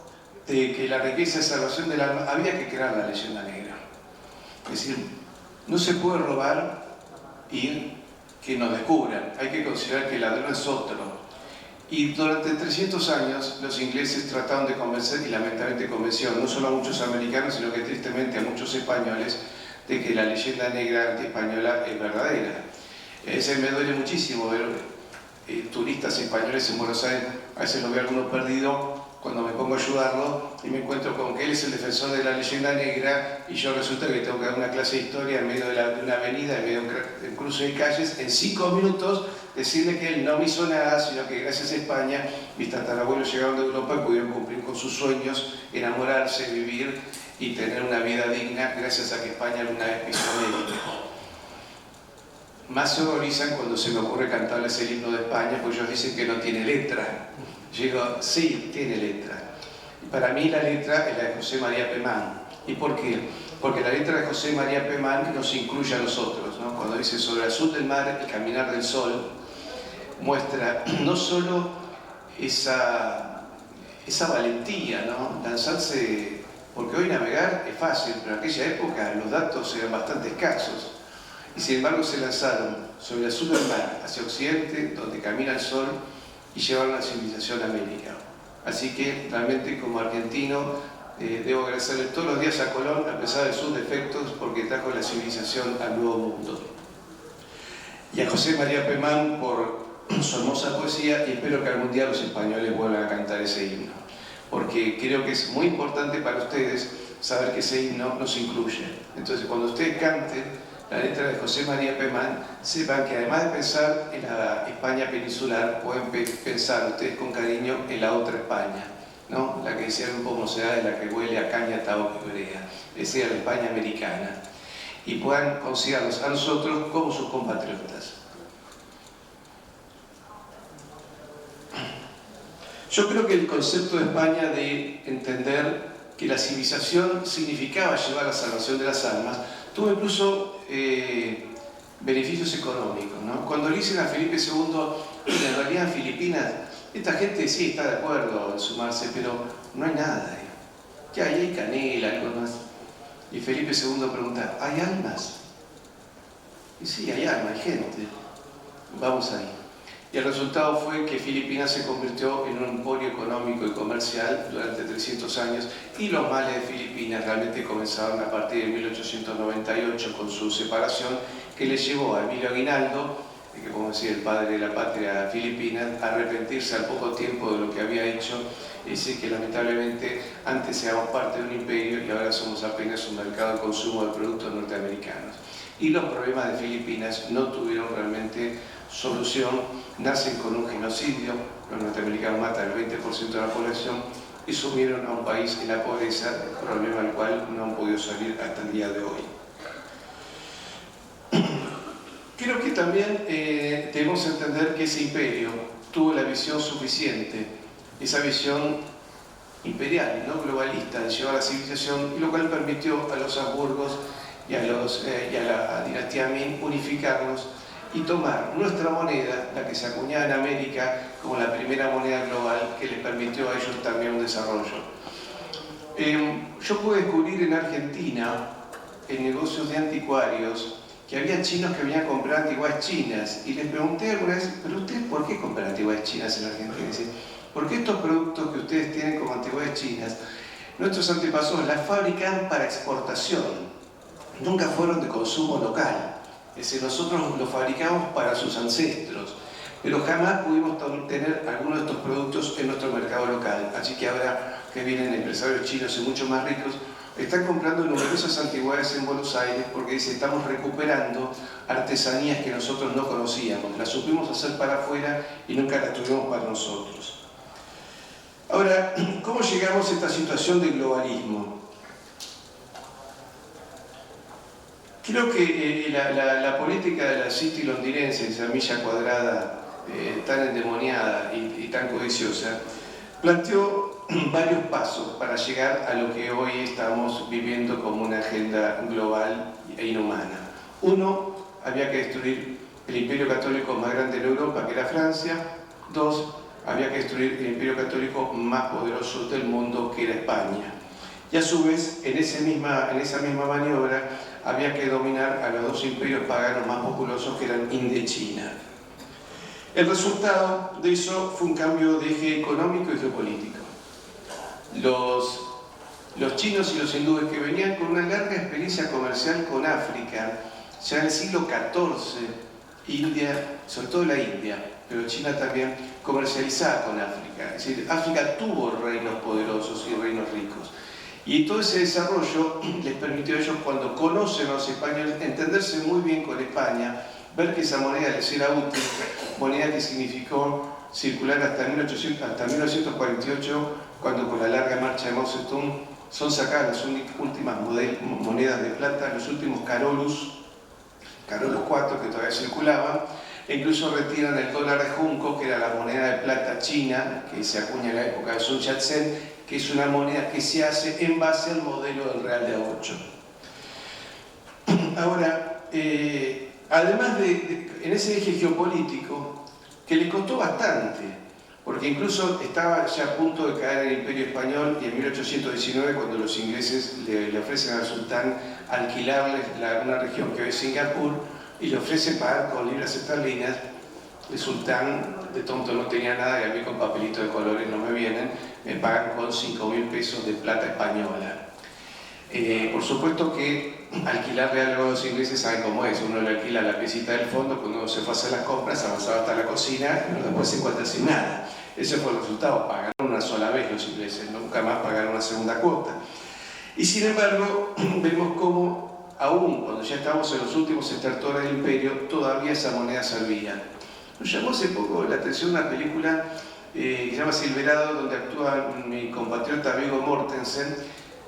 de que la riqueza es salvación del alma, había que crear la leyenda negra. Es decir, no se puede robar y que nos descubran. Hay que considerar que el ladrón es otro. Y durante 300 años los ingleses trataron de convencer, y lamentablemente convencieron no solo a muchos americanos, sino que tristemente a muchos españoles, de que la leyenda negra anti-española es verdadera. Ese me duele muchísimo ver turistas españoles en Buenos Aires. A veces lo veo algunos perdidos cuando me pongo a ayudarlo y me encuentro con que él es el defensor de la leyenda negra y yo resulta que tengo que dar una clase de historia en medio de una avenida, en medio de un cruce de calles, en 5 minutos decirle que él no me hizo nada, sino que gracias a España mis tatarabuelos llegaron de Europa y pudieron cumplir con sus sueños, enamorarse, vivir y tener una vida digna gracias a que España alguna vez pisó América. Más se horrorizan cuando se me ocurre cantarles el himno de España, pues ellos dicen que no tiene letra. Yo digo, sí, tiene letra. Y para mí la letra es la de José María Pemán. ¿Y por qué? Porque la letra de José María Pemán nos incluye a nosotros, ¿no? Cuando dice sobre el azul del mar, el caminar del sol, muestra no solo esa valentía, ¿no? Lanzarse, porque hoy navegar es fácil, pero en aquella época los datos eran bastante escasos. Y sin embargo se lanzaron sobre el azul del mar, hacia occidente, donde camina el sol, y llevaron la civilización a América. Así que realmente como argentino debo agradecerle todos los días a Colón, a pesar de sus defectos, porque trajo la civilización al nuevo mundo. Y a José María Pemán por su hermosa poesía, y espero que algún día los españoles vuelvan a cantar ese himno, porque creo que es muy importante para ustedes saber que ese himno nos incluye. Entonces, cuando ustedes canten la letra de José María Pemán, sepan que además de pensar en la España peninsular, pueden pensar ustedes con cariño en la otra España, ¿no? La que decía un poco mocedad, de la que huele a caña, tabaco y brea. Esa era la España americana. y puedan considerarnos a nosotros como sus compatriotas. Yo creo que el concepto de España de entender que la civilización significaba llevar la salvación de las almas tuvo incluso beneficios económicos, ¿no? Cuando le dicen a Felipe II, en realidad en Filipinas, esta gente sí está de acuerdo en sumarse, pero no hay nada. Ya hay canela, algo más. Y Felipe II pregunta, ¿hay almas? Y sí, hay almas, hay gente. Vamos ahí. Y el resultado fue que Filipinas se convirtió en un emporio económico y comercial durante 300 años, y los males de Filipinas realmente comenzaron a partir de 1898 con su separación, que le llevó a Emilio Aguinaldo, que como decía el padre de la patria filipina, a arrepentirse al poco tiempo de lo que había hecho y decir que lamentablemente antes éramos parte de un imperio y ahora somos apenas un mercado de consumo de productos norteamericanos. Y los problemas de Filipinas no tuvieron realmente solución, nacen con un genocidio, los norteamericanos matan el 20% de la población y sumieron a un país en la pobreza, problema al cual no han podido salir hasta el día de hoy. Creo que también debemos entender que ese imperio tuvo la visión suficiente, esa visión imperial, no globalista, de llevar la civilización, y lo cual permitió a los Habsburgos y a la dinastía Ming unificarnos y tomar nuestra moneda, la que se acuñaba en América, como la primera moneda global que les permitió a ellos también un desarrollo. Yo pude descubrir en Argentina, en negocios de anticuarios, que había chinos que venían a comprar antigüedades chinas, y les pregunté alguna vez, ¿pero ustedes por qué compran antigüedades chinas en Argentina? Y dicen, ¿por qué estos productos que ustedes tienen como antigüedades chinas, nuestros antepasados las fabrican para exportación? Nunca fueron de consumo local. Es decir, nosotros los fabricamos para sus ancestros, pero jamás pudimos tener algunos de estos productos en nuestro mercado local. Así que ahora que vienen empresarios chinos y mucho más ricos, están comprando numerosas antigüedades en Buenos Aires porque dicen, estamos recuperando artesanías que nosotros no conocíamos, las supimos hacer para afuera y nunca las tuvimos para nosotros. Ahora, ¿cómo llegamos a esta situación de globalismo? Creo que la política de la City londinense, esa milla cuadrada tan endemoniada y tan codiciosa, planteó varios pasos para llegar a lo que hoy estamos viviendo como una agenda global e inhumana. Uno, había que destruir el imperio católico más grande en Europa, que era Francia. Dos, había que destruir el imperio católico más poderoso del mundo, que era España. Y a su vez, en esa misma maniobra, había que dominar a los dos imperios paganos más populosos, que eran India y China. El resultado de eso fue un cambio de eje económico y geopolítico. Los chinos y los hindúes, que venían con una larga experiencia comercial con África, ya en el siglo XIV, India, sobre todo la India, pero China también, comercializaba con África. Es decir, África tuvo reinos poderosos y reinos ricos. Y todo ese desarrollo les permitió a ellos, cuando conocen a los españoles, entenderse muy bien con España, ver que esa moneda les era útil, moneda que significó circular hasta 1948, cuando con la larga marcha de Mao Zedong son sacadas las últimas monedas de plata, los últimos Carolus 4 que todavía circulaban, e incluso retiran el dólar de junco, que era la moneda de plata china, que se acuña en la época de Sun Yat-sen, que es una moneda que se hace en base al modelo del real de A8. Ahora, además en ese eje geopolítico, que le costó bastante, porque incluso estaba ya a punto de caer el Imperio Español, y en 1819, cuando los ingleses le ofrecen al sultán alquilarles una región que hoy es Singapur, y le ofrecen pagar con libras esterlinas, el sultán de tonto no tenía nada, y a mí con papelitos de colores no me vienen, me pagan con 5.000 pesos de plata española. Por supuesto que alquilarle algo a los ingleses, saben cómo es, uno le alquila la piecita del fondo, cuando uno se fue a hacer las compras, avanzaba hasta la cocina, pero después se encuentra sin nada. Ese fue el resultado, pagaron una sola vez los ingleses, nunca más pagaron una segunda cuota. Y sin embargo, vemos cómo, aún cuando ya estábamos en los últimos estertores del imperio, todavía esa moneda servía. Nos llamó hace poco la atención una película que se llama Silverado, donde actúa mi compatriota Viggo Mortensen,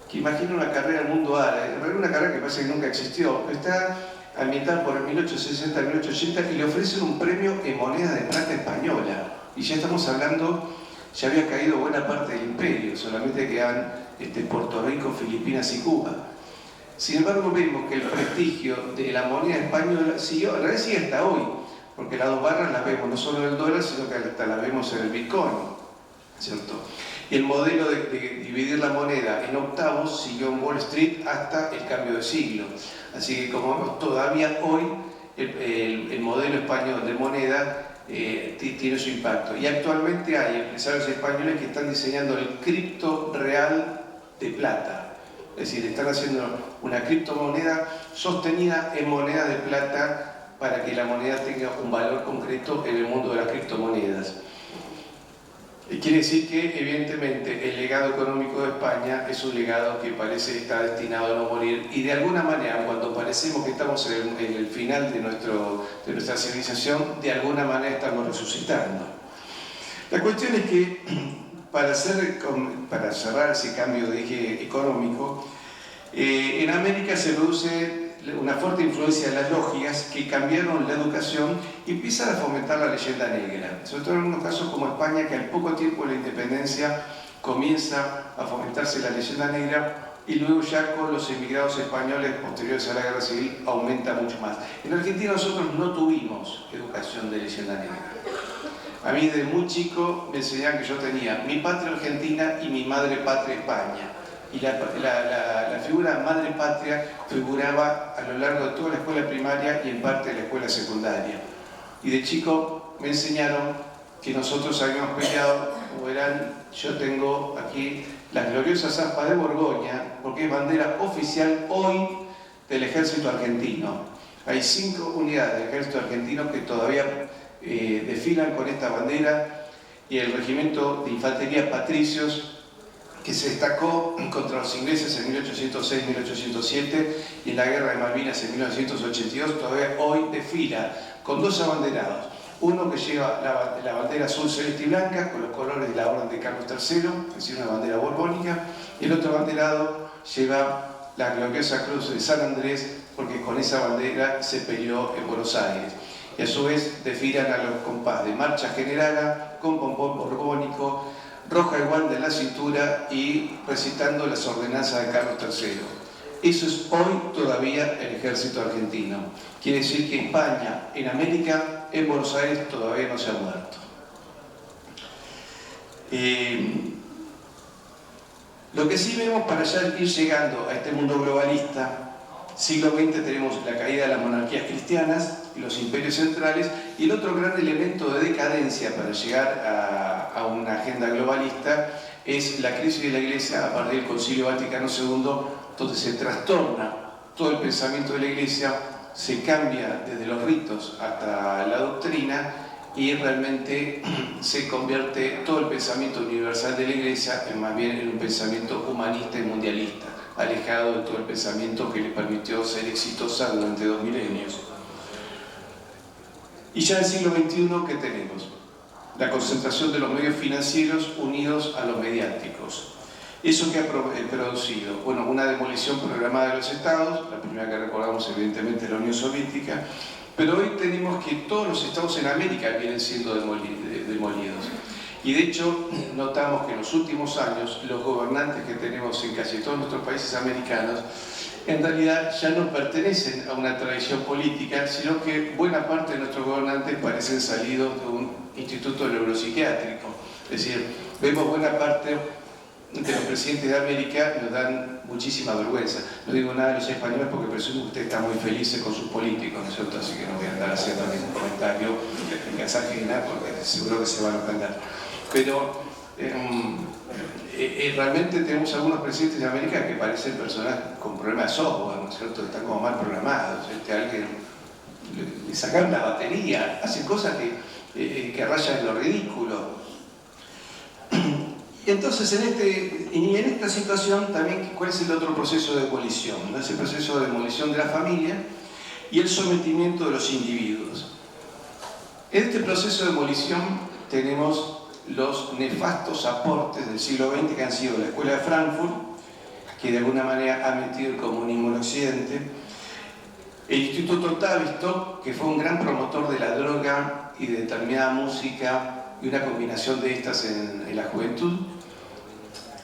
que imagina una carrera del mundo árabe, una carrera que parece que nunca existió, está ambientada por el 1860-1880 y le ofrecen un premio en moneda de plata española. Y ya estamos hablando, ya había caído buena parte del imperio, solamente quedan Puerto Rico, Filipinas y Cuba. Sin embargo, vemos que el prestigio de la moneda española siguió, en realidad sigue hasta hoy, porque las dos barras las vemos no solo en el dólar, sino que hasta las vemos en el Bitcoin, ¿cierto? Y el modelo de dividir la moneda en octavos siguió en Wall Street hasta el cambio de siglo. Así que como vemos, todavía hoy el modelo español de moneda tiene su impacto. Y actualmente hay empresarios españoles que están diseñando el cripto real de plata. Es decir, están haciendo una criptomoneda sostenida en moneda de plata para que la moneda tenga un valor concreto en el mundo de las criptomonedas. Quiere decir que, evidentemente, el legado económico de España es un legado que parece estar destinado a no morir y, de alguna manera, cuando parecemos que estamos en el final de nuestra civilización, de alguna manera estamos resucitando. La cuestión es que, para cerrar ese cambio de eje económico, en América se produce una fuerte influencia de las logias que cambiaron la educación y empiezan a fomentar la leyenda negra, sobre todo en algunos casos como España, que al poco tiempo de la independencia comienza a fomentarse la leyenda negra y luego ya con los emigrados españoles posteriores a la guerra civil aumenta mucho más. En Argentina nosotros no tuvimos educación de leyenda negra. A mí desde muy chico me enseñaban que yo tenía mi patria Argentina y mi madre patria España. Y la figura madre patria figuraba a lo largo de toda la escuela primaria y en parte de la escuela secundaria. Y de chico me enseñaron que nosotros habíamos peleado, como verán, yo tengo aquí las gloriosas aspas de Borgoña, porque es bandera oficial hoy del ejército argentino. Hay 5 unidades del ejército argentino que todavía desfilan con esta bandera, y el regimiento de infantería Patricios, que se destacó contra los ingleses en 1806-1807 y en la guerra de Malvinas en 1982, todavía hoy desfila con 2 abanderados. Uno que lleva la bandera azul, celeste y blanca con los colores de la Orden de Carlos III, es decir, una bandera borbónica, y el otro abanderado lleva la gloriosa Cruz de San Andrés, porque con esa bandera se peleó en Buenos Aires. Y a su vez desfilan a los compás de marcha generala, con pompón borbónico, roja igual de la cintura y recitando las ordenanzas de Carlos III. Eso es hoy todavía el ejército argentino. Quiere decir que España, en América, en Buenos Aires, todavía no se ha muerto. Lo que sí vemos para ya ir llegando a este mundo globalista, siglo XX tenemos la caída de las monarquías cristianas y los imperios centrales, y el otro gran elemento de decadencia para llegar a una agenda globalista es la crisis de la Iglesia a partir del Concilio Vaticano II, donde se trastorna todo el pensamiento de la Iglesia, se cambia desde los ritos hasta la doctrina y realmente se convierte todo el pensamiento universal de la Iglesia más bien en un pensamiento humanista y mundialista, alejado de todo el pensamiento que le permitió ser exitosa durante 2 milenios. Y ya en el siglo XXI, ¿qué tenemos? La concentración de los medios financieros unidos a los mediáticos. ¿Eso qué ha producido? Bueno, una demolición programada de los estados, la primera que recordamos evidentemente es la Unión Soviética, pero hoy tenemos que todos los estados en América vienen siendo demolidos. Y de hecho, notamos que en los últimos años los gobernantes que tenemos en casi todos nuestros países americanos en realidad ya no pertenecen a una tradición política, sino que buena parte de nuestros gobernantes parecen salidos de un instituto neuropsiquiátrico. Es decir, vemos buena parte de los presidentes de América y nos dan muchísima vergüenza. No digo nada de los españoles porque presumo que usted está muy feliz con sus políticos, ¿no es cierto? Así que no voy a andar haciendo ningún comentario en casa ajena porque seguro que se van a ofender. Pero realmente tenemos algunos presidentes de América que parecen personas con problemas de software, ¿no es cierto? Están como mal programados. Alguien le sacan la batería, hacen cosas que rayan en lo ridículo. Y entonces en esta situación también, ¿cuál es el otro proceso de demolición? ¿No? Ese proceso de demolición de la familia y el sometimiento de los individuos. En este proceso de demolición tenemos los nefastos aportes del siglo XX que han sido la Escuela de Frankfurt que de alguna manera ha metido el comunismo en Occidente. El Instituto Tavistock, que fue un gran promotor de la droga y de determinada música y una combinación de estas en la juventud.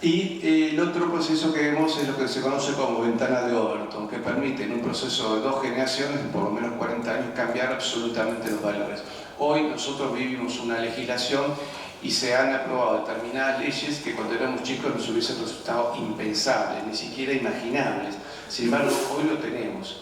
Y el otro proceso que vemos es lo que se conoce como ventana de Overton, que permite en un proceso de 2 generaciones, por lo menos 40 años, cambiar absolutamente los valores. Hoy nosotros vivimos una legislación y se han aprobado determinadas leyes que cuando éramos chicos nos hubiesen resultado impensables, ni siquiera imaginables. Sin embargo, hoy lo tenemos.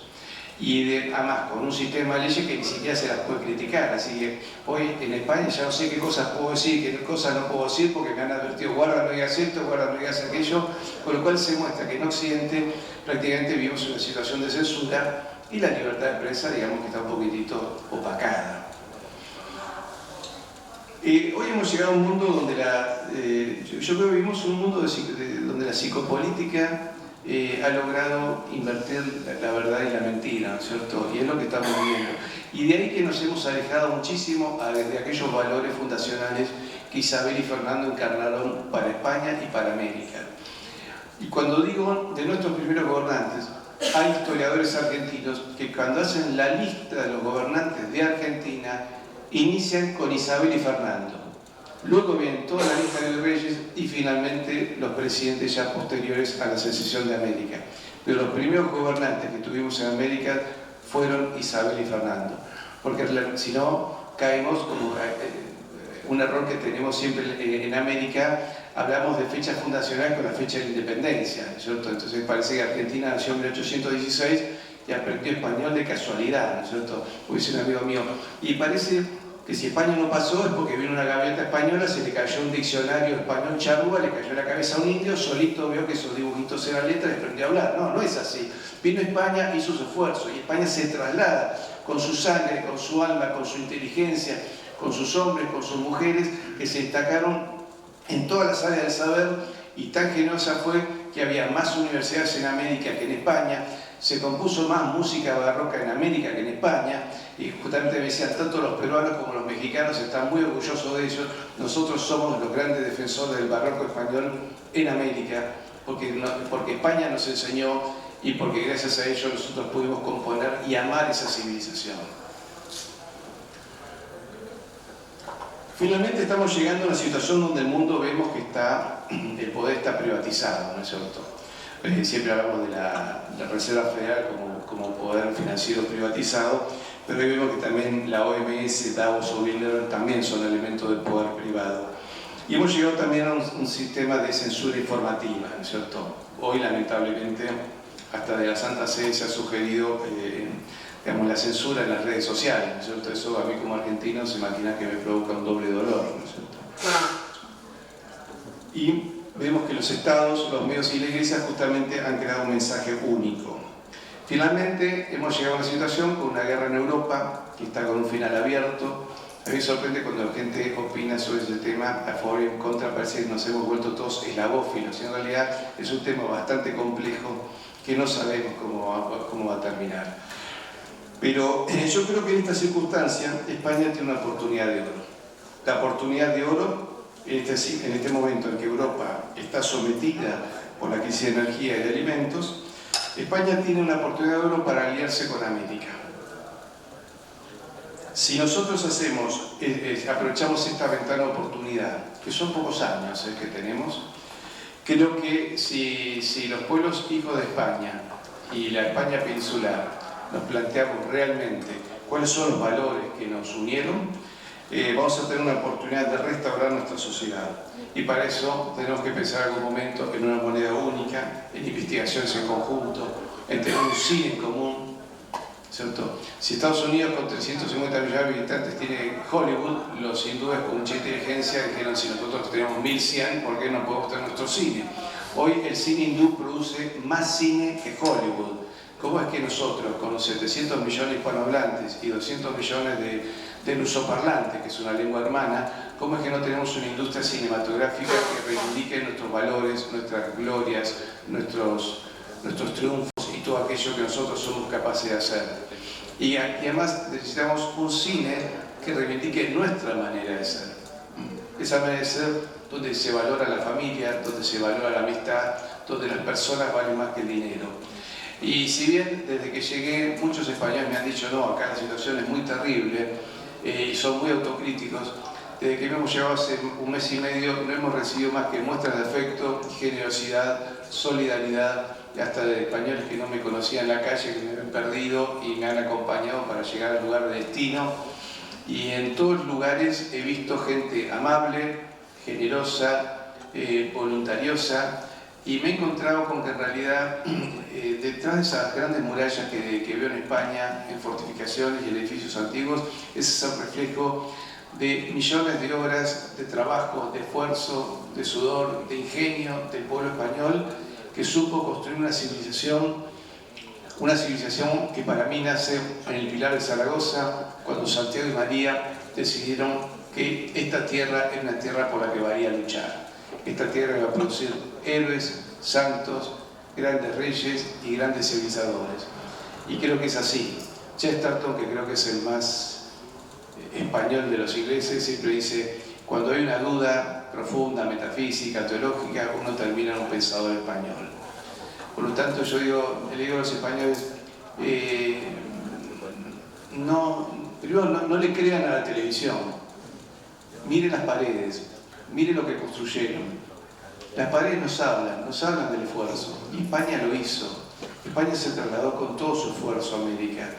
Y además con un sistema de leyes que ni siquiera se las puede criticar, así que hoy en España ya no sé qué cosas puedo decir, qué cosas no puedo decir, porque me han advertido, guarda, no digas esto, guarda, no digas aquello, con lo cual se muestra que en Occidente prácticamente vivimos una situación de censura y la libertad de prensa, digamos que está un poquitito opacada. Hoy hemos llegado a un mundo donde yo creo que vivimos un mundo donde la psicopolítica ha logrado invertir la verdad y la mentira, ¿no es cierto? Y es lo que estamos viendo. Y de ahí que nos hemos alejado muchísimo de aquellos valores fundacionales que Isabel y Fernando encarnaron para España y para América. Y cuando digo de nuestros primeros gobernantes, hay historiadores argentinos que cuando hacen la lista de los gobernantes de Argentina, inician con Isabel y Fernando. Luego viene toda la lista de reyes y finalmente los presidentes ya posteriores a la secesión de América. Pero los primeros gobernantes que tuvimos en América fueron Isabel y Fernando. Porque si no, caemos como un error que tenemos siempre en América, hablamos de fecha fundacional con la fecha de la independencia, ¿cierto? Entonces parece que Argentina nació en 1816 y aprendió español de casualidad, ¿no es cierto? Dice un amigo mío, y parece que si España no pasó es porque vino una gaviota española, se le cayó un diccionario español charrúa, le cayó en la cabeza a un indio, solito vio que esos dibujitos eran letras y aprendió a hablar. No, no es así. Vino España, hizo su esfuerzo y España se traslada con su sangre, con su alma, con su inteligencia, con sus hombres, con sus mujeres que se destacaron en todas las áreas del saber y tan generosa fue que había más universidades en América que en España, se compuso más música barroca en América que en España y justamente me decían, tanto los peruanos como los mexicanos están muy orgullosos de ellos. Nosotros somos los grandes defensores del barroco español en América porque España nos enseñó y porque gracias a ello nosotros pudimos componer y amar esa civilización. Finalmente estamos llegando a una situación donde el mundo vemos que el poder está privatizado, ¿no es cierto? Siempre hablamos de la Reserva Federal como poder financiero privatizado, pero hoy vemos que también la OMS, Davos o Bilderberg también son elementos del poder privado. Y hemos llegado también a un sistema de censura informativa, ¿no es cierto? Hoy, lamentablemente, hasta de la Santa Sede se ha sugerido digamos, la censura en las redes sociales, ¿no es cierto? Eso a mí como argentino se imagina que me provoca un doble dolor, ¿no es cierto? Y vemos que los estados, los medios y la iglesia justamente han creado un mensaje único. Finalmente hemos llegado a una situación con una guerra en Europa que está con un final abierto. A mí me sorprende cuando la gente opina sobre ese tema a favor y en contra, parece que nos hemos vuelto todos eslavófilos, y en realidad es un tema bastante complejo que no sabemos cómo va a terminar. Pero yo creo que en esta circunstancia España tiene una oportunidad de oro. La oportunidad de oro en este momento en que Europa está sometida por la crisis de energía y de alimentos, España tiene una oportunidad de oro para aliarse con América. Si nosotros aprovechamos esta ventana de oportunidad, que son pocos años que tenemos, creo que si los pueblos hijos de España y la España peninsular nos planteamos realmente cuáles son los valores que nos unieron, vamos a tener una oportunidad de restaurar nuestra sociedad. Y para eso tenemos que pensar en algún momento en una moneda única, en investigaciones en conjunto, en tener un cine en común, ¿cierto? Si Estados Unidos con 350 millones de habitantes tiene Hollywood, los hindúes con mucha inteligencia dijeron, si nosotros tenemos 1100, ¿por qué no podemos tener nuestro cine? Hoy el cine hindú produce más cine que Hollywood. ¿Cómo es que nosotros, con los 700 millones hispanohablantes y 200 millones de lusoparlantes, que es una lengua hermana, cómo es que no tenemos una industria cinematográfica que reivindique nuestros valores, nuestras glorias, nuestros triunfos y todo aquello que nosotros somos capaces de hacer? Y además necesitamos un cine que reivindique nuestra manera de ser. esa manera de ser donde se valora la familia, donde se valora la amistad, donde las personas valen más que el dinero. Y si bien desde que llegué muchos españoles me han dicho no, acá la situación es muy terrible y son muy autocríticos, desde que hemos llegado hace un mes y medio no hemos recibido más que muestras de afecto, generosidad, solidaridad, y hasta de españoles que no me conocían en la calle, que me habían perdido y me han acompañado para llegar al lugar de destino. Y en todos los lugares he visto gente amable, generosa, voluntariosa, y me he encontrado con que en realidad detrás de esas grandes murallas que veo en España, en fortificaciones y en edificios antiguos, ese es el reflejo de millones de horas de trabajo, de esfuerzo, de sudor, de ingenio del pueblo español, que supo construir una civilización que para mí nace en el Pilar de Zaragoza, cuando Santiago y María decidieron que esta tierra era una tierra por la que valía luchar. Esta tierra iba a producir héroes, santos, grandes reyes y grandes civilizadores. Y creo que es así. Chesterton, que creo que es el más español de los ingleses, siempre dice: cuando hay una duda profunda, metafísica, teológica, uno termina en un pensador español. Por lo tanto, yo le digo a los españoles, primero no le crean a la televisión, miren las paredes, miren lo que construyeron. Las paredes nos hablan del esfuerzo, y España lo hizo. España se trasladó con todo su esfuerzo a América,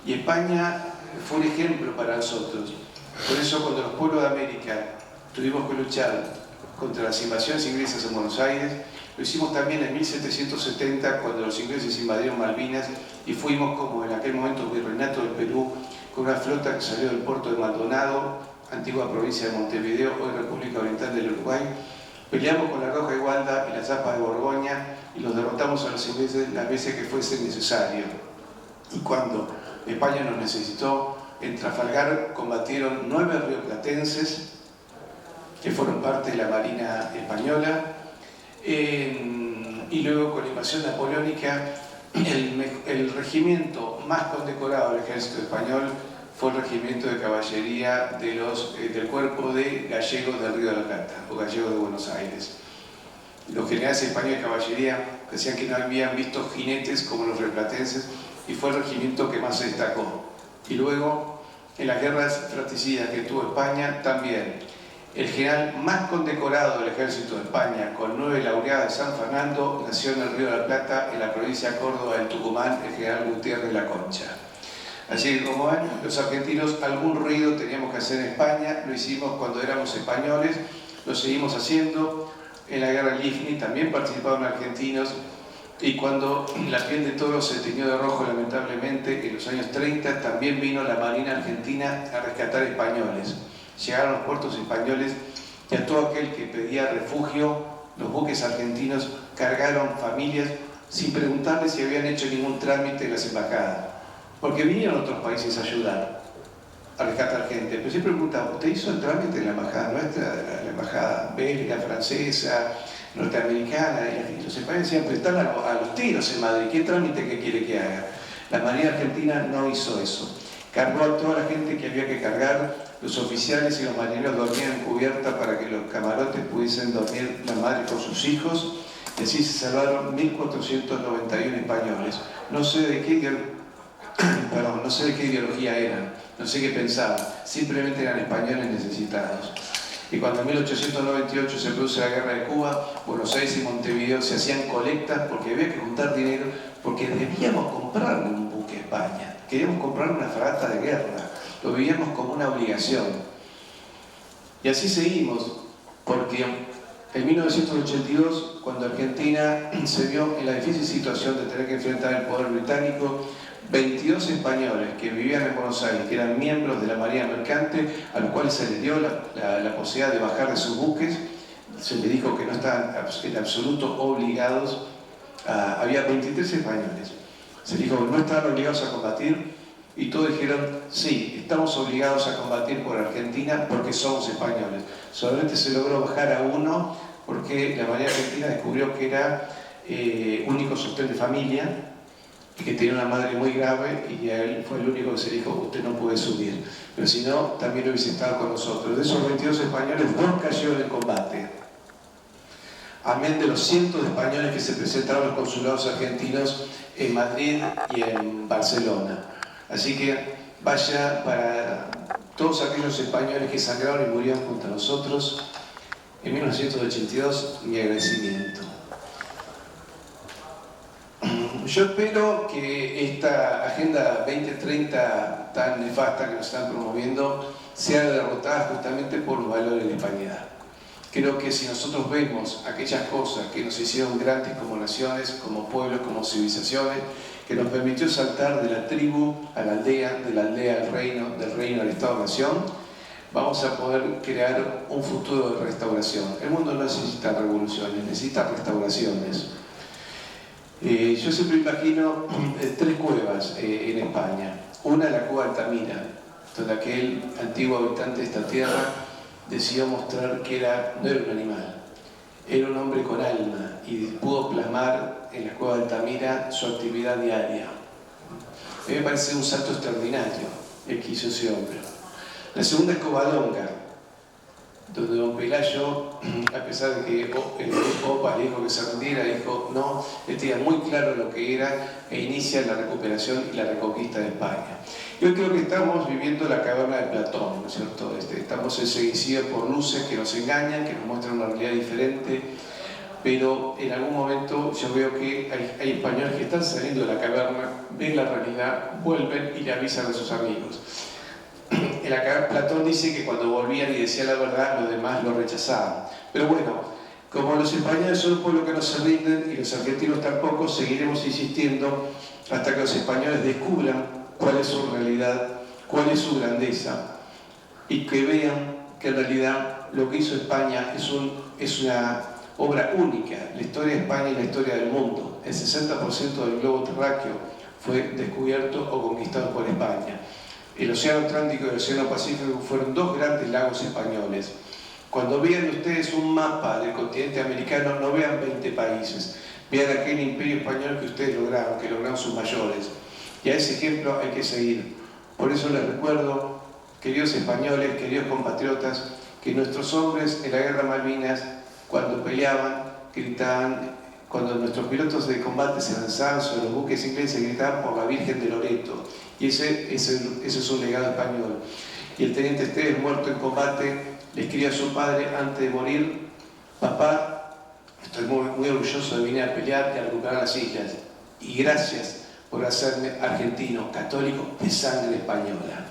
y España fue un ejemplo para nosotros. Por eso, cuando los pueblos de América tuvimos que luchar contra las invasiones inglesas en Buenos Aires, lo hicimos también en 1770, cuando los ingleses invadieron Malvinas, y fuimos, como en aquel momento, virreinato del Perú, con una flota que salió del puerto de Maldonado, antigua provincia de Montevideo, hoy República Oriental del Uruguay. Peleamos con la Roja Igualda y las Zapas de Borgoña y los derrotamos a los ingleses las veces que fuese necesario. Y cuando España nos necesitó, en Trafalgar combatieron 9 rioplatenses que fueron parte de la Marina Española, y luego con la invasión napoleónica el regimiento más condecorado del ejército español fue el regimiento de caballería del cuerpo de gallegos del Río de la Plata, o gallegos de Buenos Aires. Los generales españoles de caballería decían que no habían visto jinetes como los rioplatenses, y fue el regimiento que más se destacó. Y luego, en las guerras fratricidas que tuvo España, también el general más condecorado del ejército de España, con 9 laureados de San Fernando, nació en el Río de la Plata, en la provincia de Córdoba del Tucumán, el general Gutiérrez La Concha. Así que, como ven, los argentinos algún ruido teníamos que hacer en España, lo hicimos cuando éramos españoles, lo seguimos haciendo. En la guerra del Ifni también participaron argentinos, y cuando la piel de toro se teñió de rojo, lamentablemente, en los años 30, también vino la Marina Argentina a rescatar españoles. Llegaron a los puertos españoles, y a todo aquel que pedía refugio, los buques argentinos cargaron familias sin preguntarles si habían hecho ningún trámite en las embajadas, porque vinieron otros países a ayudar a rescatar gente. Pero siempre preguntaban: ¿usted hizo el trámite en la embajada nuestra, la embajada belga, francesa, norteamericana? Y los españoles decían: pero están a los tiros en Madrid, ¿qué trámite que quiere que haga? La Marina Argentina no hizo eso. Cargó a toda la gente que había que cargar. Los oficiales y los marineros dormían en cubierta para que los camarotes pudiesen dormir las madres con sus hijos, y así se salvaron 1.491 españoles. No sé de qué ideología eran, no sé qué pensaban, simplemente eran españoles necesitados. Y cuando en 1898 se produce la guerra de Cuba, Buenos Aires y Montevideo se hacían colectas porque había que juntar dinero, porque debíamos comprarle un buque a España, queríamos comprar una fragata de guerra, lo veíamos como una obligación. Y así seguimos, porque en 1982, cuando Argentina se vio en la difícil situación de tener que enfrentar el poder británico, 22 españoles que vivían en Buenos Aires, que eran miembros de la Marina Mercante, a los cuales se les dio la posibilidad de bajar de sus buques, se les dijo que no estaban en absoluto obligados, había 23 españoles, se les dijo que no estaban obligados a combatir, y todos dijeron: sí, estamos obligados a combatir por Argentina porque somos españoles. Solamente se logró bajar a uno porque la Marina Argentina descubrió que era único sostén de familia, y que tenía una madre muy grave, y a él fue el único que se dijo: usted no puede subir. Pero si no, también hubiese estado con nosotros. De esos 22 españoles, 2 cayeron en combate. Amén de los cientos de españoles que se presentaron a los consulados argentinos en Madrid y en Barcelona. Así que vaya para todos aquellos españoles que sangraron y murieron junto a nosotros en 1982 mi agradecimiento. Yo espero que esta Agenda 2030 tan nefasta que nos están promoviendo sea derrotada justamente por los valores de la hispanidad. Creo que si nosotros vemos aquellas cosas que nos hicieron grandes como naciones, como pueblos, como civilizaciones, que nos permitió saltar de la tribu a la aldea, de la aldea al reino, del reino al Estado-Nación, vamos a poder crear un futuro de restauración. El mundo no necesita revoluciones, necesita restauraciones. Yo siempre imagino 3 cuevas en España. Una, la cueva Altamira, donde aquel antiguo habitante de esta tierra decidió mostrar que no era un animal, era un hombre con alma, y pudo plasmar en la cueva de Altamira su actividad diaria. A mí me parece un salto extraordinario el que hizo ese hombre. La segunda es Covadonga, donde don Pelayo, a pesar de que el Popa le dijo que se rendiera, dijo no, él tenía muy claro lo que era, e inicia la recuperación y la reconquista de España. Yo creo que estamos viviendo la caverna de Platón, ¿no es cierto? Estamos enseguecidos por luces que nos engañan, que nos muestran una realidad diferente, pero en algún momento yo veo que hay españoles que están saliendo de la caverna, ven la realidad, vuelven y le avisan a sus amigos. Platón dice que cuando volvían y decían la verdad, los demás lo rechazaban. Pero bueno, como los españoles son un pueblo que no se rinden y los argentinos tampoco, seguiremos insistiendo hasta que los españoles descubran cuál es su realidad, cuál es su grandeza, y que vean que en realidad lo que hizo España es una obra única. La historia de España y la historia del mundo. El 60% del globo terráqueo fue descubierto o conquistado por España. El Océano Atlántico y el Océano Pacífico fueron 2 grandes lagos españoles. Cuando vean ustedes un mapa del continente americano, no vean 20 países, vean aquel imperio español que ustedes lograron, que lograron sus mayores. Y a ese ejemplo hay que seguir. Por eso les recuerdo, queridos españoles, queridos compatriotas, que nuestros hombres en la guerra de Malvinas, cuando peleaban, gritaban, cuando nuestros pilotos de combate se lanzaban sobre los buques ingleses, gritaban por la Virgen de Loreto. Y ese es un legado español. Y el teniente Esteves, muerto en combate, le escribió a su padre antes de morir: papá, estoy muy orgulloso de venir a pelear y a recuperar las islas. Y gracias por hacerme argentino, católico, de sangre española.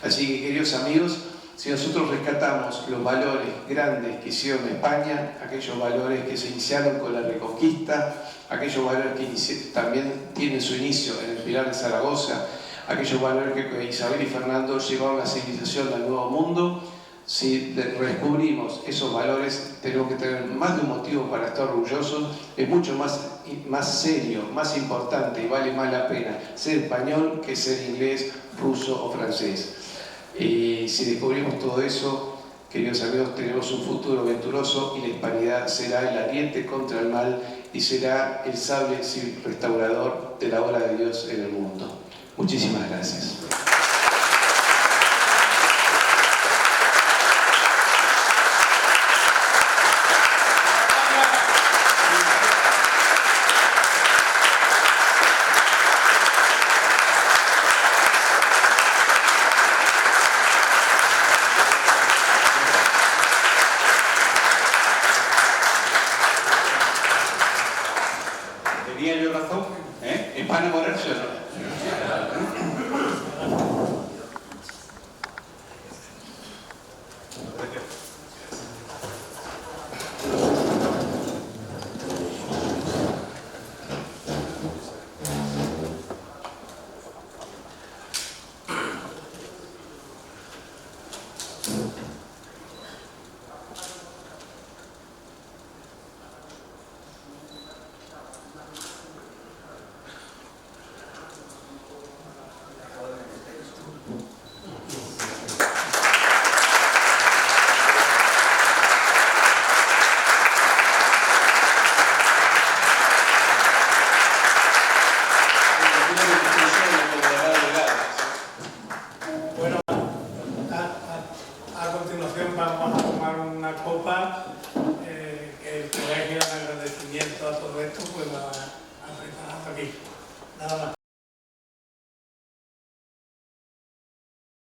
Así que, queridos amigos, si nosotros rescatamos los valores grandes que hicieron España, aquellos valores que se iniciaron con la Reconquista, aquellos valores que también tienen su inicio en el Pilar de Zaragoza, aquellos valores que Isabel y Fernando llevaron la civilización al Nuevo Mundo, si redescubrimos esos valores, tenemos que tener más de un motivo para estar orgullosos. Es mucho más serio, más importante y vale más la pena ser español que ser inglés, ruso o francés. Y si descubrimos todo eso, queridos amigos, tenemos un futuro venturoso, y la hispanidad será el ariete contra el mal y será el sable restaurador de la obra de Dios en el mundo. Muchísimas gracias. ¿Tenía yo razón? ¿Es para enamorarse o no?